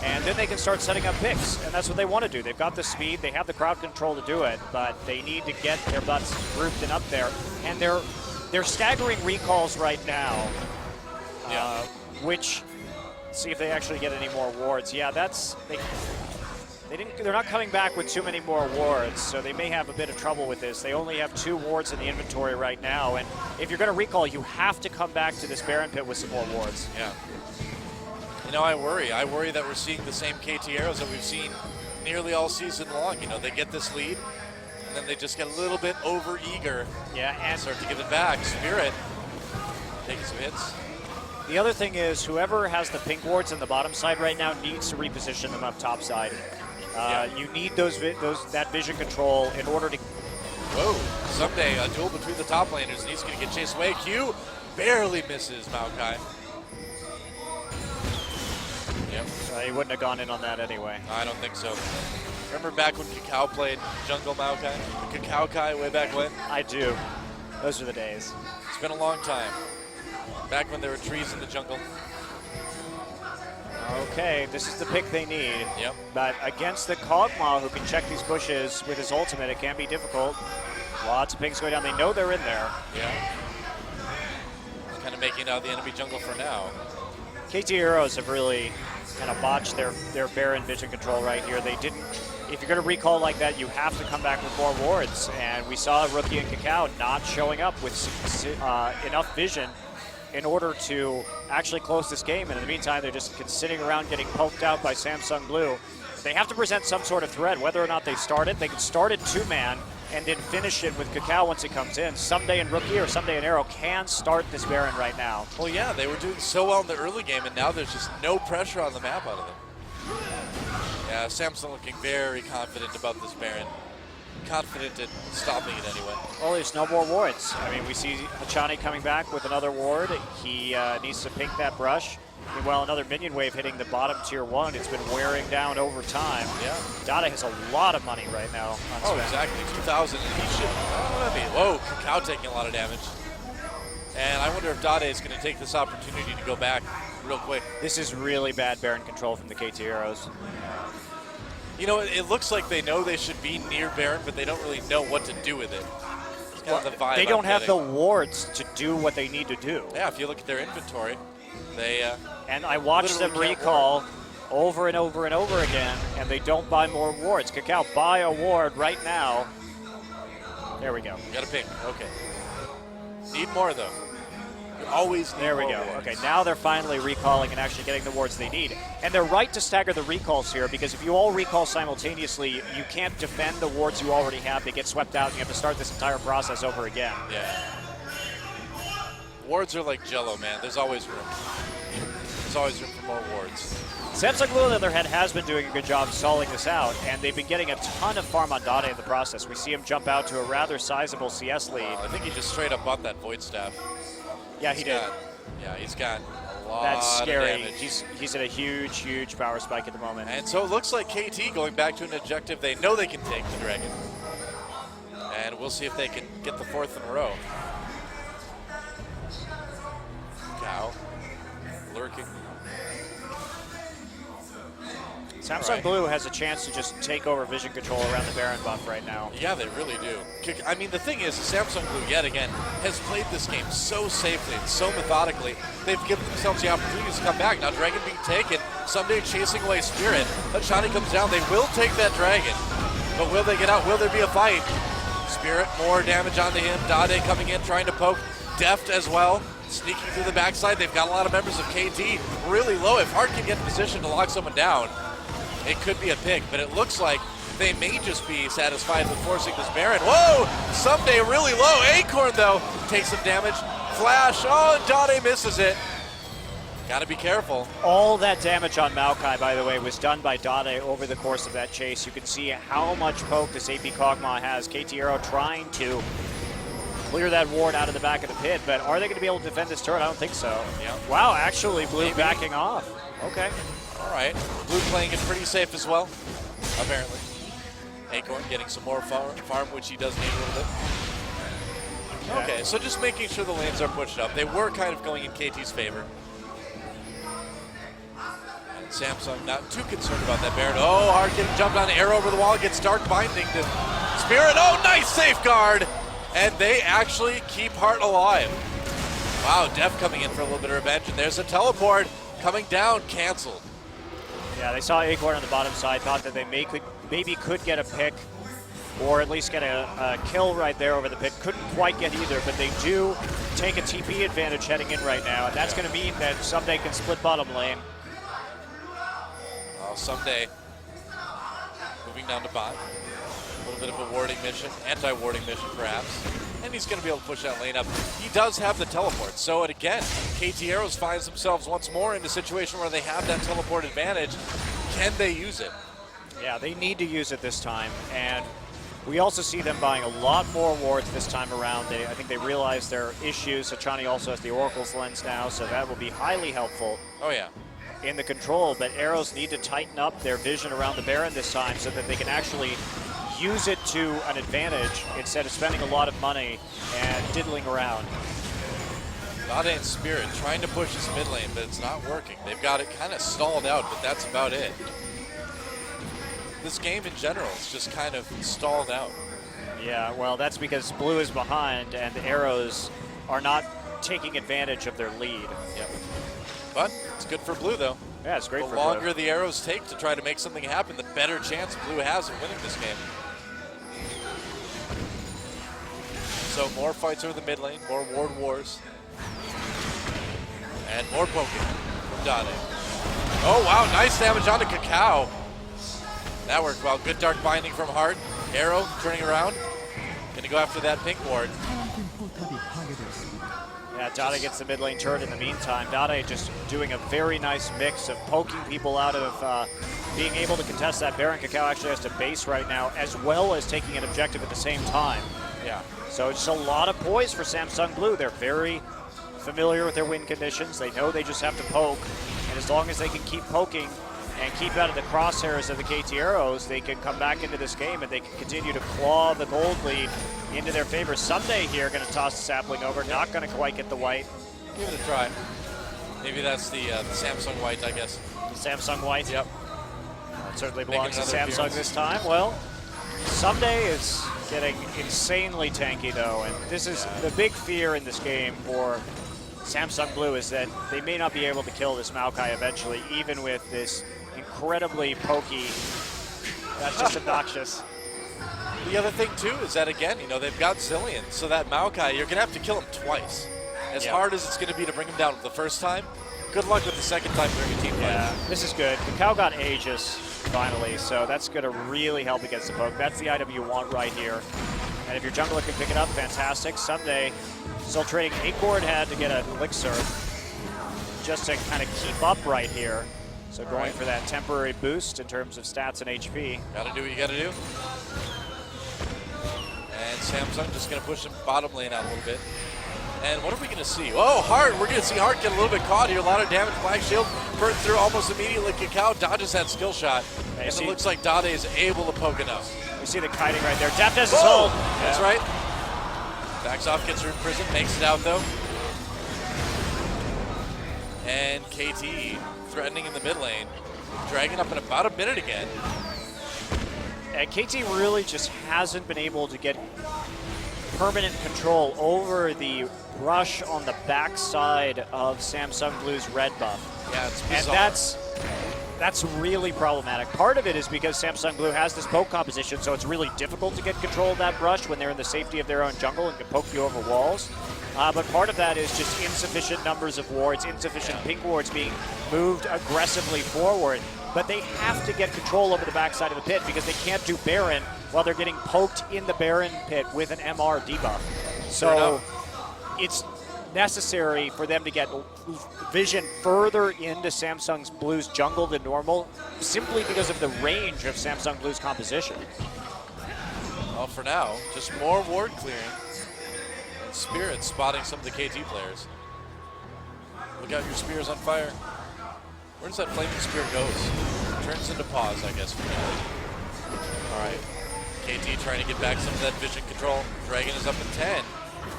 [SPEAKER 7] And then they can start setting up picks. And that's what they want to do. They've got the speed. They have the crowd control to do it. But they need to get their butts grouped and up there. And they're staggering recalls right now. Which, see if they actually get any more wards. Yeah, that's... They're not coming back with too many more wards, so they may have a bit of trouble with this. They only have 2 wards in the inventory right now, and if you're going to recall, you have to come back to this Baron pit with some more wards.
[SPEAKER 6] Yeah. You know, I worry that we're seeing the same KT Arrows that we've seen nearly all season long. You know, they get this lead, and then they just get a little bit over-eager.
[SPEAKER 7] Yeah, and
[SPEAKER 6] start to give it back. Spirit taking some hits.
[SPEAKER 7] The other thing is, whoever has the pink wards in the bottom side right now needs to reposition them up top side. You need that vision control in order to...
[SPEAKER 6] Whoa, someday a duel between the top laners, and he's going to get chased away. Q barely misses Maokai. Yep.
[SPEAKER 7] He wouldn't have gone in on that anyway.
[SPEAKER 6] I don't think so. Remember back when Kakao played Jungle Maokai? The Kakao Kai way back when?
[SPEAKER 7] I do. Those are the days.
[SPEAKER 6] It's been a long time. Back when there were trees in the jungle.
[SPEAKER 7] Okay, this is the pick they need.
[SPEAKER 6] Yep.
[SPEAKER 7] But against the Kog'Maw, who can check these bushes with his ultimate, it can be difficult. Lots of pings going down. They know they're in there.
[SPEAKER 6] Yeah. Just kind of making it out of the enemy jungle for now.
[SPEAKER 7] KT Arrows have really kind of botched their Baron vision control right here. They didn't... If you're going to recall like that, you have to come back with more wards. And we saw Rookie and Kakao not showing up with enough vision in order to actually close this game. And in the meantime, they're just sitting around getting poked out by Samsung Blue. They have to present some sort of threat, whether or not they start it. They can start it 2-man and then finish it with Kakao once it comes in. Someday in Rookie or someday in Arrow can start this Baron right now.
[SPEAKER 6] Well, yeah, they were doing so well in the early game, and now there's just no pressure on the map out of them. Yeah, Samsung looking very confident about this Baron. Confident in stopping it anyway.
[SPEAKER 7] Well, there's no more wards. I mean, we see Hachani coming back with another ward. He needs to pink that brush. Meanwhile, another minion wave hitting the bottom tier 1. It's been wearing down over time.
[SPEAKER 6] Yeah.
[SPEAKER 7] Dada has a lot of money right now on
[SPEAKER 6] Oh,
[SPEAKER 7] spend.
[SPEAKER 6] exactly. 2,000. And he should... Whoa, Kakao taking a lot of damage. And I wonder if Dade is going to take this opportunity to go back real quick.
[SPEAKER 7] This is really bad Baron control from the KT Arrows.
[SPEAKER 6] You know, it looks like they know they should be near Baron, but they don't really know what to do with it. It's kind of the vibe
[SPEAKER 7] They don't
[SPEAKER 6] I'm
[SPEAKER 7] have the
[SPEAKER 6] getting.
[SPEAKER 7] wards to do what they need to do.
[SPEAKER 6] Yeah, if you look at their inventory, they...
[SPEAKER 7] and I watched them
[SPEAKER 6] literally can't
[SPEAKER 7] recall over and over and over again, and they don't buy more wards. Kakao, buy a ward right now. There we go.
[SPEAKER 6] Got a ping. Okay. Need more, though. You always need
[SPEAKER 7] There we
[SPEAKER 6] more
[SPEAKER 7] go.
[SPEAKER 6] wards.
[SPEAKER 7] Okay, now they're finally recalling and actually getting the wards they need. And they're right to stagger the recalls here, because if you all recall simultaneously, you can't defend the wards you already have. They get swept out, and you have to start this entire process over again.
[SPEAKER 6] Yeah. Wards are like Jello, man. There's always room. There's always room for more wards.
[SPEAKER 7] Samsung Blue, on the other hand, has been doing a good job stalling this out, and they've been getting a ton of farm on Dade in the process. We see him jump out to a rather sizable CS lead.
[SPEAKER 6] I think he just straight up bought that Void Staff.
[SPEAKER 7] Yeah, he did.
[SPEAKER 6] Yeah, he's got a lot
[SPEAKER 7] That's
[SPEAKER 6] of
[SPEAKER 7] scary.
[SPEAKER 6] damage.
[SPEAKER 7] He's at a huge power spike at the moment.
[SPEAKER 6] And so it looks like KT going back to an objective they know they can take, the Dragon. And we'll see if they can get the 4th in a row. Cow lurking.
[SPEAKER 7] Samsung
[SPEAKER 6] Right.
[SPEAKER 7] Blue has a chance to just take over vision control around the Baron buff right now.
[SPEAKER 6] Yeah, they really do. I mean, the thing is, Samsung Blue, yet again, has played this game so safely and so methodically. They've given themselves the opportunities to come back. Now, Dragon being taken, Someday chasing away Spirit. Hachani comes down. They will take that Dragon. But will they get out? Will there be a fight? Spirit, more damage onto him. Dade coming in, trying to poke. Deft as well. Sneaking through the backside. They've got a lot of members of KT really low. If Hart can get in position to lock someone down, it could be a pick, but it looks like they may just be satisfied with forcing this Baron. Whoa! Someday really low. Acorn, though, takes some damage. Flash. Oh, and Dade misses it. Got to be careful.
[SPEAKER 7] All that damage on Maokai, by the way, was done by Dade over the course of that chase. You can see how much poke this AP Kog'Maw has. KT Aero trying to clear that ward out of the back of the pit, but are they going to be able to defend this turret? I don't think so.
[SPEAKER 6] Yeah.
[SPEAKER 7] Wow, actually, Blue
[SPEAKER 6] Maybe.
[SPEAKER 7] backing off. Okay.
[SPEAKER 6] All right. Blue playing it pretty safe as well, apparently. Acorn getting some more farm, which he does need a little bit. Okay, so just making sure the lanes are pushed up. They were kind of going in KT's favor. And Samsung not too concerned about that Baron. Oh, Hart getting jumped on, arrow over the wall, gets Dark Binding to Spirit. Oh, nice safeguard! And they actually keep Hart alive. Wow, Def coming in for a little bit of revenge, and there's a teleport coming down, canceled.
[SPEAKER 7] Yeah, they saw Acorn on the bottom side, thought that they maybe could get a pick or at least get a kill right there over the pit. Couldn't quite get either, but they do take a TP advantage heading in right now, and that's going to mean that Someday can split bottom lane.
[SPEAKER 6] Oh, Someday moving down to bot. A little bit of a warding mission, anti-warding mission perhaps. And he's going to be able to push that lane up. He does have the teleport, so again, KT Arrows finds themselves once more in a situation where they have that teleport advantage. Can they use it?
[SPEAKER 7] Yeah, they need to use it this time, and we also see them buying a lot more wards this time around. I think they realize their issues. Hachani also has the Oracle's Lens now, so that will be highly helpful.
[SPEAKER 6] Oh yeah.
[SPEAKER 7] In the control, but Arrows need to tighten up their vision around the Baron this time so that they can actually use it to an advantage instead of spending a lot of money and diddling around.
[SPEAKER 6] Dade and Spirit trying to push this mid lane, but it's not working. They've got it kind of stalled out, but that's about it. This game in general is just kind of stalled out.
[SPEAKER 7] Yeah, well, that's because Blue is behind and the Arrows are not taking advantage of their lead.
[SPEAKER 6] Yep. But it's good for Blue, though.
[SPEAKER 7] Yeah, it's great for
[SPEAKER 6] Blue. The longer
[SPEAKER 7] Blue.
[SPEAKER 6] the arrows take to try to make something happen, the better chance Blue has of winning this game. So more fights over the mid lane, more ward wars. And more poking from Dade. Oh, wow, nice damage onto Cacao. That worked well. Good Dark Binding from Hart. Arrow turning around. Gonna go after that pink ward.
[SPEAKER 7] Yeah, Dade gets the mid lane turret in the meantime. Dade just doing a very nice mix of poking people out of being able to contest that Baron. Cacao actually has to base right now, as well as taking an objective at the same time.
[SPEAKER 6] Yeah.
[SPEAKER 7] So it's just a lot of poise for Samsung Blue. They're very familiar with their win conditions. They know they just have to poke, and as long as they can keep poking and keep out of the crosshairs of the KT Arrows, they can come back into this game and they can continue to claw the gold lead into their favor. Someday here going to toss the sapling over, not going to quite get the white.
[SPEAKER 6] Give it a try. Maybe that's the Samsung white, I guess.
[SPEAKER 7] Samsung white?
[SPEAKER 6] Yep.
[SPEAKER 7] That certainly belongs to
[SPEAKER 6] another
[SPEAKER 7] Samsung
[SPEAKER 6] appearance.
[SPEAKER 7] this time. Well, Someday is getting insanely tanky though, and this is the big fear in this game for Samsung Blue is that they may not be able to kill this Maokai eventually, even with this incredibly pokey. That's just obnoxious.
[SPEAKER 6] The other thing too is that again, you know, they've got Zillion, so that Maokai, you're gonna have to kill him twice. As hard as it's gonna be to bring him down the first time, good luck with the second time during a team fight.
[SPEAKER 7] Yeah, this is good. Cacao got Aegis finally, so that's gonna really help against the poke. That's the item you want right here. And if your jungler can pick it up, fantastic. Someday, still trading. Acorn had to get an elixir just to kind of keep up right here. So going for that temporary boost in terms of stats and HP.
[SPEAKER 6] Gotta do what you gotta do. And Samsung just gonna push him bottom lane out a little bit. And what are we going to see? Oh, Hart. We're going to see Hart get a little bit caught here. A lot of damage. Black Shield burnt through almost immediately. Kakao dodges that skill shot. And it looks like Dade is able to poke enough.
[SPEAKER 7] You see the kiting right there. Deft has his hold.
[SPEAKER 6] That's right. Backs off, gets her in prison, makes it out though. And KT threatening in the mid lane. Dragging up in about a minute again.
[SPEAKER 7] And KT really just hasn't been able to get permanent control over the rush on the backside of Samsung Blue's red buff.
[SPEAKER 6] Yeah, it's bizarre.
[SPEAKER 7] And that's really problematic. Part of it is because Samsung Blue has this poke composition, so it's really difficult to get control of that brush when they're in the safety of their own jungle and can poke you over walls. But part of that is just insufficient numbers of wards, insufficient pink wards being moved aggressively forward. But they have to get control over the backside of the pit because they can't do Baron while they're getting poked in the Baron pit with an MR debuff. So it's necessary for them to get vision further into Samsung Blue's jungle than normal simply because of the range of Samsung Blue's composition.
[SPEAKER 6] Well, for now, just more ward clearing. And Spirit spotting some of the KT players. Look out, your spear's on fire. Where does that flaming spear goes? Turns into pause, I guess, for now. All right, KT trying to get back some of that vision control. Dragon is up at 10.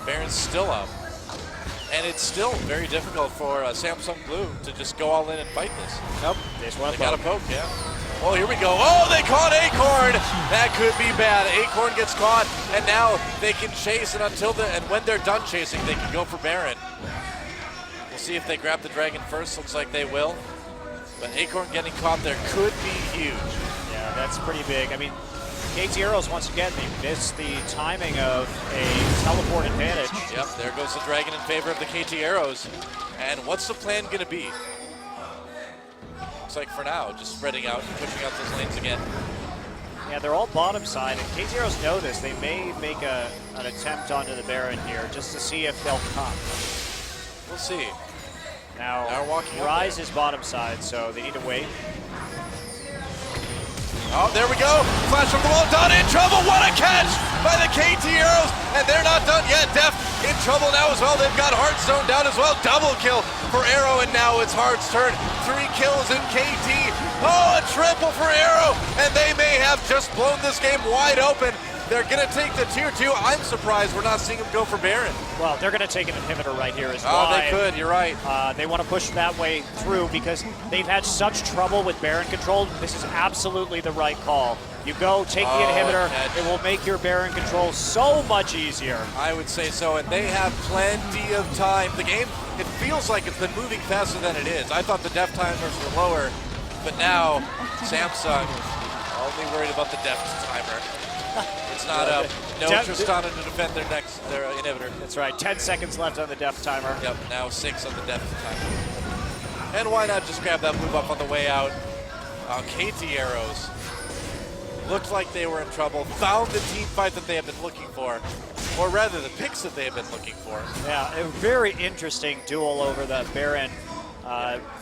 [SPEAKER 6] Baron's still up. And it's still very difficult for Samsung Blue to just go all in and fight this.
[SPEAKER 7] Nope,
[SPEAKER 6] they got a poke, yeah. Oh, here we go. Oh, they caught Acorn. That could be bad. Acorn gets caught, and now they can chase, and when they're done chasing, they can go for Baron. We'll see if they grab the dragon first. Looks like they will. But Acorn getting caught there could be huge.
[SPEAKER 7] Yeah, that's pretty big. I mean, KT Arrows, once again, they missed the timing of a teleport advantage.
[SPEAKER 6] Yep, there goes the dragon in favor of the KT Arrows. And what's the plan going to be? Looks like for now, just spreading out and pushing out those lanes again.
[SPEAKER 7] Yeah, they're all bottom side, and KT Arrows know this. They may make an attempt onto the Baron here just to see if they'll come.
[SPEAKER 6] We'll see.
[SPEAKER 7] Now
[SPEAKER 6] walking
[SPEAKER 7] Rise is bottom side, so they need to wait.
[SPEAKER 6] Oh, there we go. Flash from the wall. Done in trouble. What a catch by the KT Arrows. And they're not done yet. Deft in trouble now as well. They've got Hearthstone down as well. Double kill for Arrow, and now it's Heart's turn. 3 kills in KT. Oh, a triple for Arrow. And they may have just blown this game wide open. They're going to take the tier 2. I'm surprised we're not seeing them go for Baron.
[SPEAKER 7] Well, they're going to take an inhibitor right here as
[SPEAKER 6] Oh,
[SPEAKER 7] well.
[SPEAKER 6] they could. You're right.
[SPEAKER 7] They want to push that way through because they've had such trouble with Baron control. This is absolutely the right call. You go, take the inhibitor. It will make your Baron control so much easier.
[SPEAKER 6] I would say so, and they have plenty of time. The game, it feels like it's been moving faster than it is. I thought the def timers were lower, but now Samsung only worried about the def timer. It's not up. No Tristana to defend their inhibitor.
[SPEAKER 7] That's right. 10 seconds left on the def timer.
[SPEAKER 6] Yep, now 6 on the def timer. And why not just grab that blue buff on the way out? KT Arrows looked like they were in trouble. Found the team fight that they have been looking for. Or rather, the picks that they have been looking for.
[SPEAKER 7] Yeah, a very interesting duel over the Baron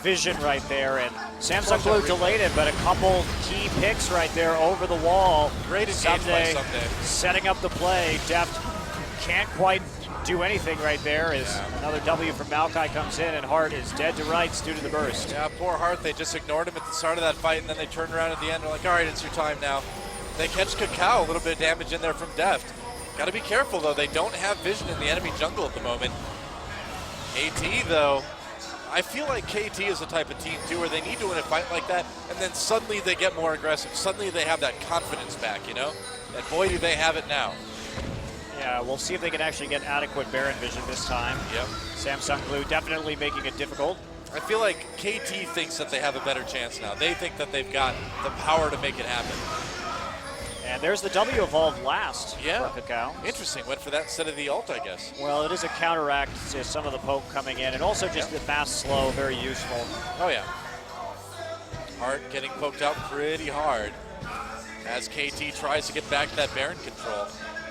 [SPEAKER 7] vision right there, and Samsung Blue delayed it, but a couple key picks right there over the wall.
[SPEAKER 6] Great engagement by Someday.
[SPEAKER 7] Setting up the play. Deft can't quite do anything right there as another W from Maokai comes in, and Hart is dead to rights due to the burst.
[SPEAKER 6] Yeah, poor Hart. They just ignored him at the start of that fight, and then they turned around at the end. They're like, all right, it's your time now. They catch Kakao, a little bit of damage in there from Deft. Got to be careful, though. They don't have vision in the enemy jungle at the moment. AT, though, I feel like KT is the type of team, too, where they need to win a fight like that, and then suddenly they get more aggressive. Suddenly they have that confidence back, you know? And boy, do they have it now.
[SPEAKER 7] Yeah, we'll see if they can actually get adequate Baron vision this time.
[SPEAKER 6] Yep.
[SPEAKER 7] Samsung Blue definitely making it difficult.
[SPEAKER 6] I feel like KT thinks that they have a better chance now. They think that they've got the power to make it happen.
[SPEAKER 7] And there's the W evolved last for Kakao.
[SPEAKER 6] Interesting. Went for that instead of the ult, I guess.
[SPEAKER 7] Well, it is a counteract to some of the poke coming in, and also just the fast slow, very useful.
[SPEAKER 6] Oh, yeah. Hart getting poked out pretty hard as KT tries to get back that Baron control.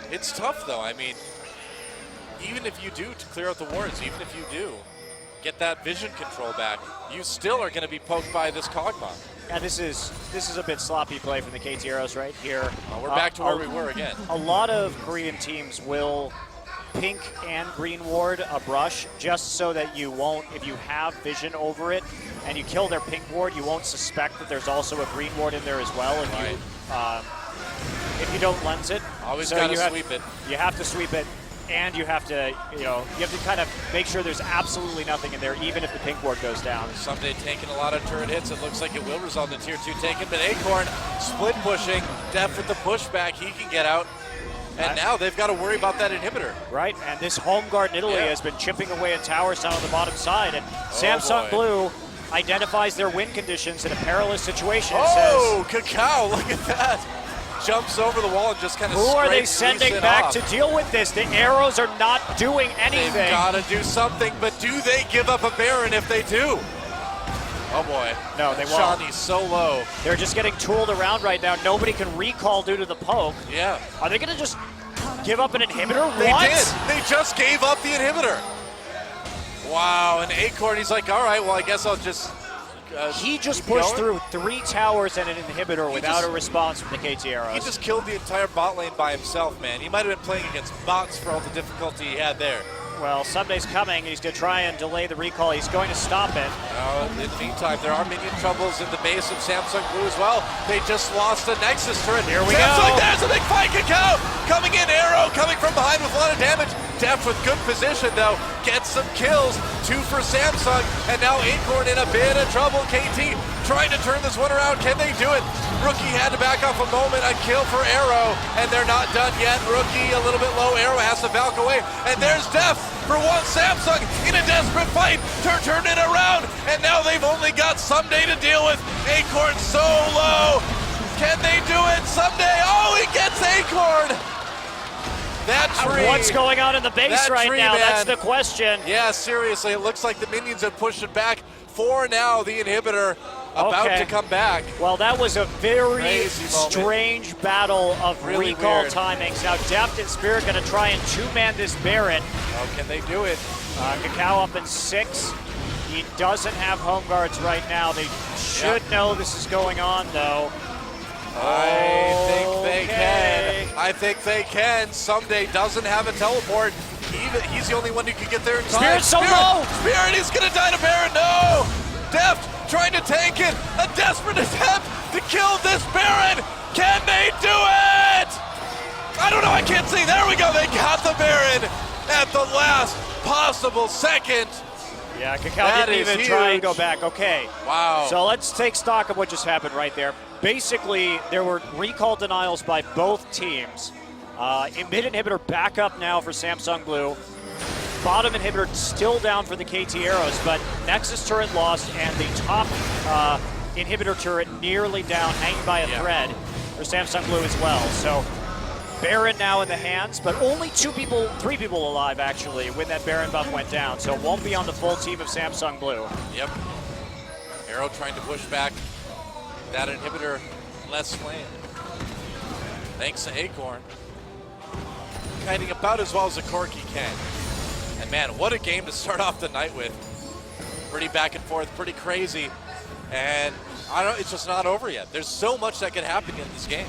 [SPEAKER 6] It's tough, though. I mean, even if you do to clear out the wards, even if you do get that vision control back, you still are going to be poked by this Kog'Maw.
[SPEAKER 7] Yeah, this is a bit sloppy play from the KT Arrows right here.
[SPEAKER 6] We're back to where we were again.
[SPEAKER 7] A lot of Korean teams will pink and green ward a brush just so that you won't, if you have vision over it and you kill their pink ward, you won't suspect that there's also a green ward in there as well if you don't lens it.
[SPEAKER 6] Always
[SPEAKER 7] So
[SPEAKER 6] gotta
[SPEAKER 7] you have-
[SPEAKER 6] sweep it.
[SPEAKER 7] You have to sweep it, and you have to, you have to kind of make sure there's absolutely nothing in there, even if the pink ward goes down.
[SPEAKER 6] Someday taking a lot of turret hits. It looks like it will result in tier 2 taken, but Acorn split pushing. Def with the pushback. He can get out. And now they've got to worry about that inhibitor.
[SPEAKER 7] Right, and this home guard in Italy has been chipping away at towers down on the bottom side, and Samsung
[SPEAKER 6] boy.
[SPEAKER 7] Blue identifies their win conditions in a perilous situation.
[SPEAKER 6] Oh, Cacao, look at that. Jumps over the wall and just kind of
[SPEAKER 7] Who are they
[SPEAKER 6] scrapes
[SPEAKER 7] sending
[SPEAKER 6] Lee Sin
[SPEAKER 7] back
[SPEAKER 6] off.
[SPEAKER 7] to deal with this? The arrows are not doing anything.
[SPEAKER 6] They've got to do something, but do they give up a Baron if they do? Oh boy.
[SPEAKER 7] No, they won't.
[SPEAKER 6] Shawnee's so low.
[SPEAKER 7] They're just getting tooled around right now. Nobody can recall due to the poke.
[SPEAKER 6] Yeah.
[SPEAKER 7] Are they going to just give up an inhibitor?
[SPEAKER 6] They
[SPEAKER 7] What?
[SPEAKER 6] did. They just gave up the inhibitor. Wow, and Acorn, he's like, all right, well, I guess I'll just
[SPEAKER 7] He just
[SPEAKER 6] keep
[SPEAKER 7] pushed
[SPEAKER 6] going.
[SPEAKER 7] through 3 towers and an inhibitor without a response from the KT arrows.
[SPEAKER 6] He just killed the entire bot lane by himself, man. He might have been playing against bots for all the difficulty he had there.
[SPEAKER 7] Well, Sunday's coming, and he's going to try and delay the recall. He's going to stop it.
[SPEAKER 6] In the meantime, there are minion troubles in the base of Samsung Blue as well. They just lost a Nexus turret.
[SPEAKER 7] Here we
[SPEAKER 6] Samsung,
[SPEAKER 7] go.
[SPEAKER 6] there's a big fight, Cacao! Coming in, Arrow coming from behind with a lot of damage. Def with good position, though. Gets some kills. 2 for Samsung, and now Acorn in a bit of trouble. KT trying to turn this one around. Can they do it? Rookie had to back off a moment. A kill for Arrow, and they're not done yet. Rookie a little bit low. Arrow has to back away, and there's Def for one. Samsung in a desperate fight. Turn it around, and now they've only got Someday to deal with. Acorn so low. Can they do it? Someday. Oh, he gets Acorn. That tree.
[SPEAKER 7] What's going on in the base
[SPEAKER 6] That
[SPEAKER 7] right
[SPEAKER 6] tree,
[SPEAKER 7] now?
[SPEAKER 6] man.
[SPEAKER 7] That's the question.
[SPEAKER 6] Yeah, seriously, it looks like the minions have pushed it back. 4 now, the inhibitor about
[SPEAKER 7] Okay.
[SPEAKER 6] to come back.
[SPEAKER 7] Well, that was a very
[SPEAKER 6] Crazy moment.
[SPEAKER 7] strange battle of
[SPEAKER 6] Really
[SPEAKER 7] recall
[SPEAKER 6] weird.
[SPEAKER 7] timings. Now, Deft and Spirit going to try and 2-man this Baron.
[SPEAKER 6] Oh, can they do it?
[SPEAKER 7] Cacao up in 6. He doesn't have home guards right now. They should know this is going on, though.
[SPEAKER 6] I think they
[SPEAKER 7] Okay.
[SPEAKER 6] can. I think they can. Someday doesn't have a teleport. He's the only one who can get there in time.
[SPEAKER 7] Spirit's so low.
[SPEAKER 6] Spirit, he's gonna die to Baron. No! Deft trying to tank it. A desperate attempt to kill this Baron. Can they do it? I don't know. I can't see. There we go. They got the Baron at the last possible second.
[SPEAKER 7] Yeah, Cacao
[SPEAKER 6] That
[SPEAKER 7] didn't
[SPEAKER 6] is
[SPEAKER 7] even try and go
[SPEAKER 6] huge.
[SPEAKER 7] back. Okay.
[SPEAKER 6] Wow.
[SPEAKER 7] So let's take stock of what just happened right there. Basically, there were recall denials by both teams. Mid inhibitor back up now for Samsung Blue. Bottom inhibitor still down for the KT Arrows, but Nexus turret lost and the top inhibitor turret nearly down, hanging by a thread for Samsung Blue as well. So Baron now in the hands, but only 3 people alive actually when that Baron buff went down. So it won't be on the full team of Samsung Blue.
[SPEAKER 6] Yep. Arrow trying to push back that inhibitor less land. Thanks to Acorn. Kiting about as well as a Corki can. And man, what a game to start off the night with. Pretty back and forth, pretty crazy. And it's just not over yet. There's so much that can happen in this game.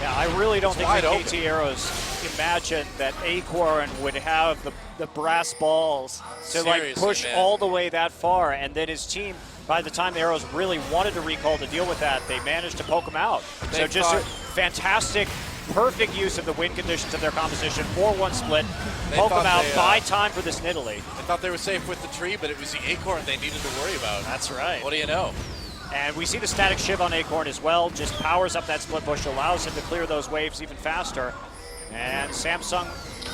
[SPEAKER 7] Yeah, I really don't
[SPEAKER 6] It's
[SPEAKER 7] think
[SPEAKER 6] wide
[SPEAKER 7] the
[SPEAKER 6] open.
[SPEAKER 7] KT Arrows imagined that Acorn would have the brass balls to
[SPEAKER 6] Seriously,
[SPEAKER 7] push
[SPEAKER 6] man.
[SPEAKER 7] all the way that far, and then his team, by the time the Arrows really wanted to recall to deal with that, they managed to poke him out.
[SPEAKER 6] They
[SPEAKER 7] So just a
[SPEAKER 6] thought-
[SPEAKER 7] fantastic, perfect use of the win conditions of their composition. 4-1 split,
[SPEAKER 6] They
[SPEAKER 7] poke
[SPEAKER 6] thought
[SPEAKER 7] him out,
[SPEAKER 6] they,
[SPEAKER 7] buy time for this Nidalee.
[SPEAKER 6] I thought they were safe with the tree, but it was the Acorn they needed to worry about.
[SPEAKER 7] That's right.
[SPEAKER 6] What do you know?
[SPEAKER 7] And we see the static shiv on Acorn as well, just powers up that split push, allows him to clear those waves even faster. And Samsung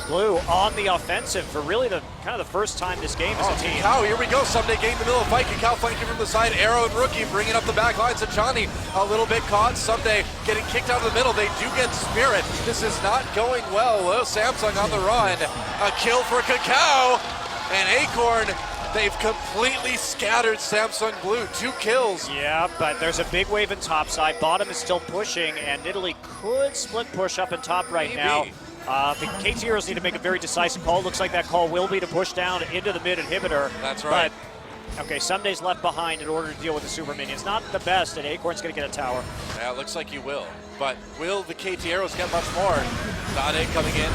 [SPEAKER 7] Blue on the offensive for really the kind of the first time this game as a team.
[SPEAKER 6] Cacao, here we go. Someday getting in the middle of the fight. Cacao flanking from the side. Arrow and Rookie bringing up the back line. Sajani a little bit caught. Someday getting kicked out of the middle. They do get Spirit. This is not going well. Oh, Samsung on the run. A kill for Cacao. And Acorn, they've completely scattered Samsung Blue. 2 kills.
[SPEAKER 7] Yeah, but there's a big wave in top side. Bottom is still pushing, and Italy could split push up in top right now. The KT Heroes need to make a very decisive call. Looks like that call will be to push down into the mid inhibitor.
[SPEAKER 6] That's right.
[SPEAKER 7] But, okay, Sunday's left behind in order to deal with the super minions. Not the best, and Acorn's going to get a tower.
[SPEAKER 6] Yeah, it looks like he will. But will the KT Arrows get much more? Dade coming in.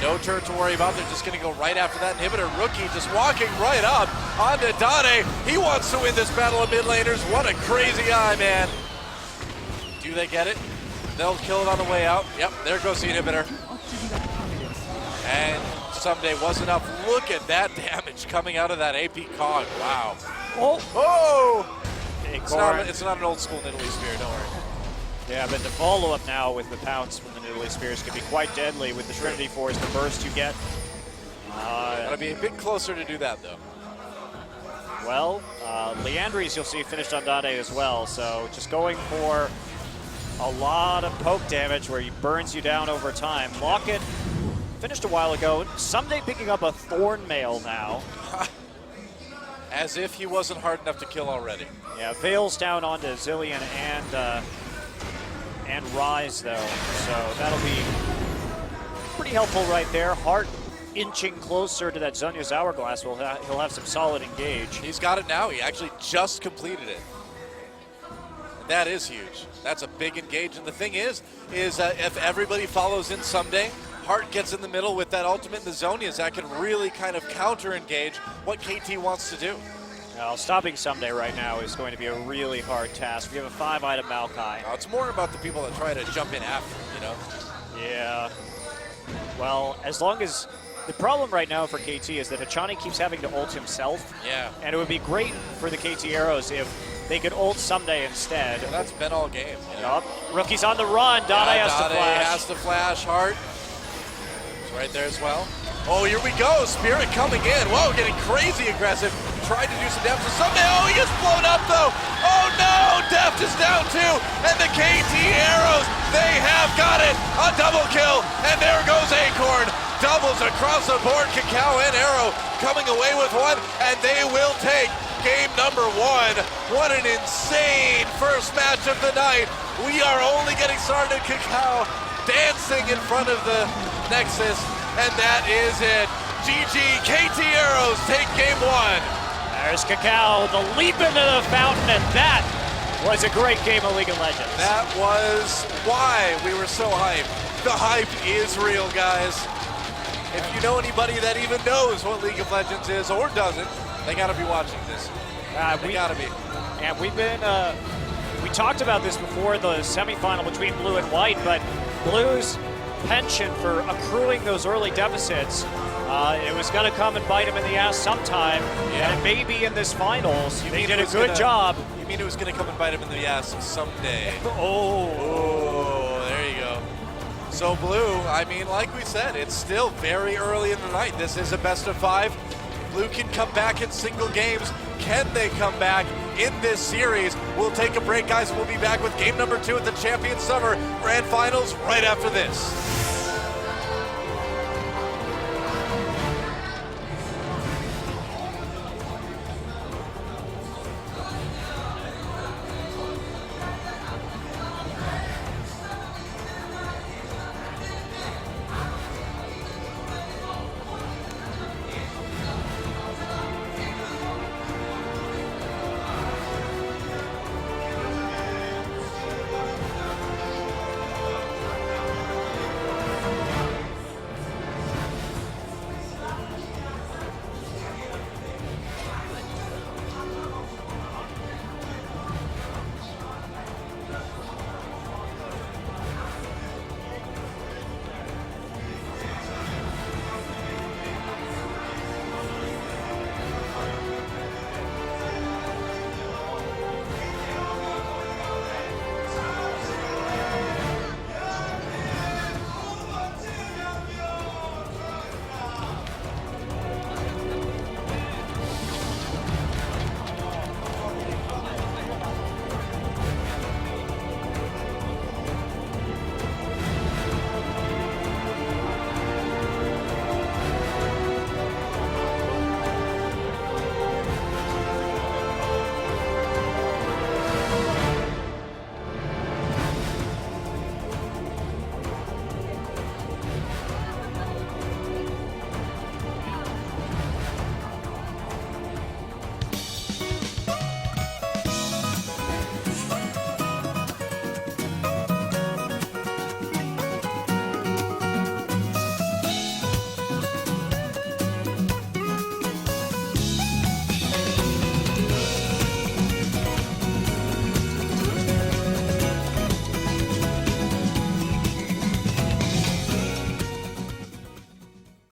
[SPEAKER 6] No turret to worry about. They're just going to go right after that inhibitor. Rookie just walking right up onto Dane. He wants to win this battle of mid laners. What a crazy eye, man. Do they get it? They'll kill it on the way out. Yep, there goes the inhibitor. And Someday was enough. Look at that damage coming out of that AP Cog. Wow. Oh! It's not an old school Nidalee Spear, don't worry.
[SPEAKER 7] Yeah, but the follow-up now with the pounce from the Nidalee Spears can be quite deadly with the Trinity Force, the burst you get.
[SPEAKER 6] Gotta be a bit closer to do that, though.
[SPEAKER 7] Well, Leandries, you'll see, finished on Dade as well, so just going for a lot of poke damage where he burns you down over time. Locket finished a while ago. Someday picking up a Thorn Mail now.
[SPEAKER 6] As if he wasn't hard enough to kill already.
[SPEAKER 7] Yeah, Veil's down onto Zillion and Rise, though, so that'll be pretty helpful right there. Hart inching closer to that Zhonya's Hourglass. He'll have some solid engage.
[SPEAKER 6] He's got it now. He actually just completed it. And that is huge. That's a big engage. And the thing is if everybody follows in Someday, Hart gets in the middle with that ultimate in the Zhonya's, that can really kind of counter-engage what KT wants to do.
[SPEAKER 7] Well, stopping Someday right now is going to be a really hard task. We have a 5-item Maokai.
[SPEAKER 6] Now, it's more about the people that try to jump in after, you know?
[SPEAKER 7] Yeah. Well, as long as... The problem right now for KT is that Hachani keeps having to ult himself.
[SPEAKER 6] Yeah.
[SPEAKER 7] And it would be great for the KT Arrows if they could ult Someday instead.
[SPEAKER 6] Yeah, that's been all game. You know?
[SPEAKER 7] Rookie's on the run. Dade has to flash.
[SPEAKER 6] Has to flash. Hart. It's right there as well. Oh, here we go. Spirit coming in. Whoa, getting crazy aggressive. Tried to do some damage to Someday. Oh, he gets blown up, though. Oh, no. Deft is down, too. And the KT Arrows, they have got it. A double kill. And there goes Acorn. Doubles across the board. Kakao and Arrow coming away with one. And they will take game number 1. What an insane first match of the night. We are only getting started. Kakao dancing in front of the Nexus. And that is it. GG, KT Arrows take game 1.
[SPEAKER 7] There's Kakao, the leap into the fountain, and that was a great game of League of Legends.
[SPEAKER 6] That was why we were so hyped. The hype is real, guys. If you know anybody that even knows what League of Legends is or doesn't, they gotta be watching this. They gotta be.
[SPEAKER 7] Yeah, we've been, we talked about this before the semifinal between Blue and White, but Blue's penchant for accruing those early deficits, it was going to come and bite him in the ass sometime, and maybe in this finals, they did a good job.
[SPEAKER 6] You mean it was going to come and bite him in the ass someday?
[SPEAKER 7] Oh,
[SPEAKER 6] there you go. So Blue, I mean, like we said, it's still very early in the night. This is a best of 5. Blue can come back in single games. Can they come back in this series? We'll take a break, guys. We'll be back with game number 2 at the Champions Summer Grand Finals right after this.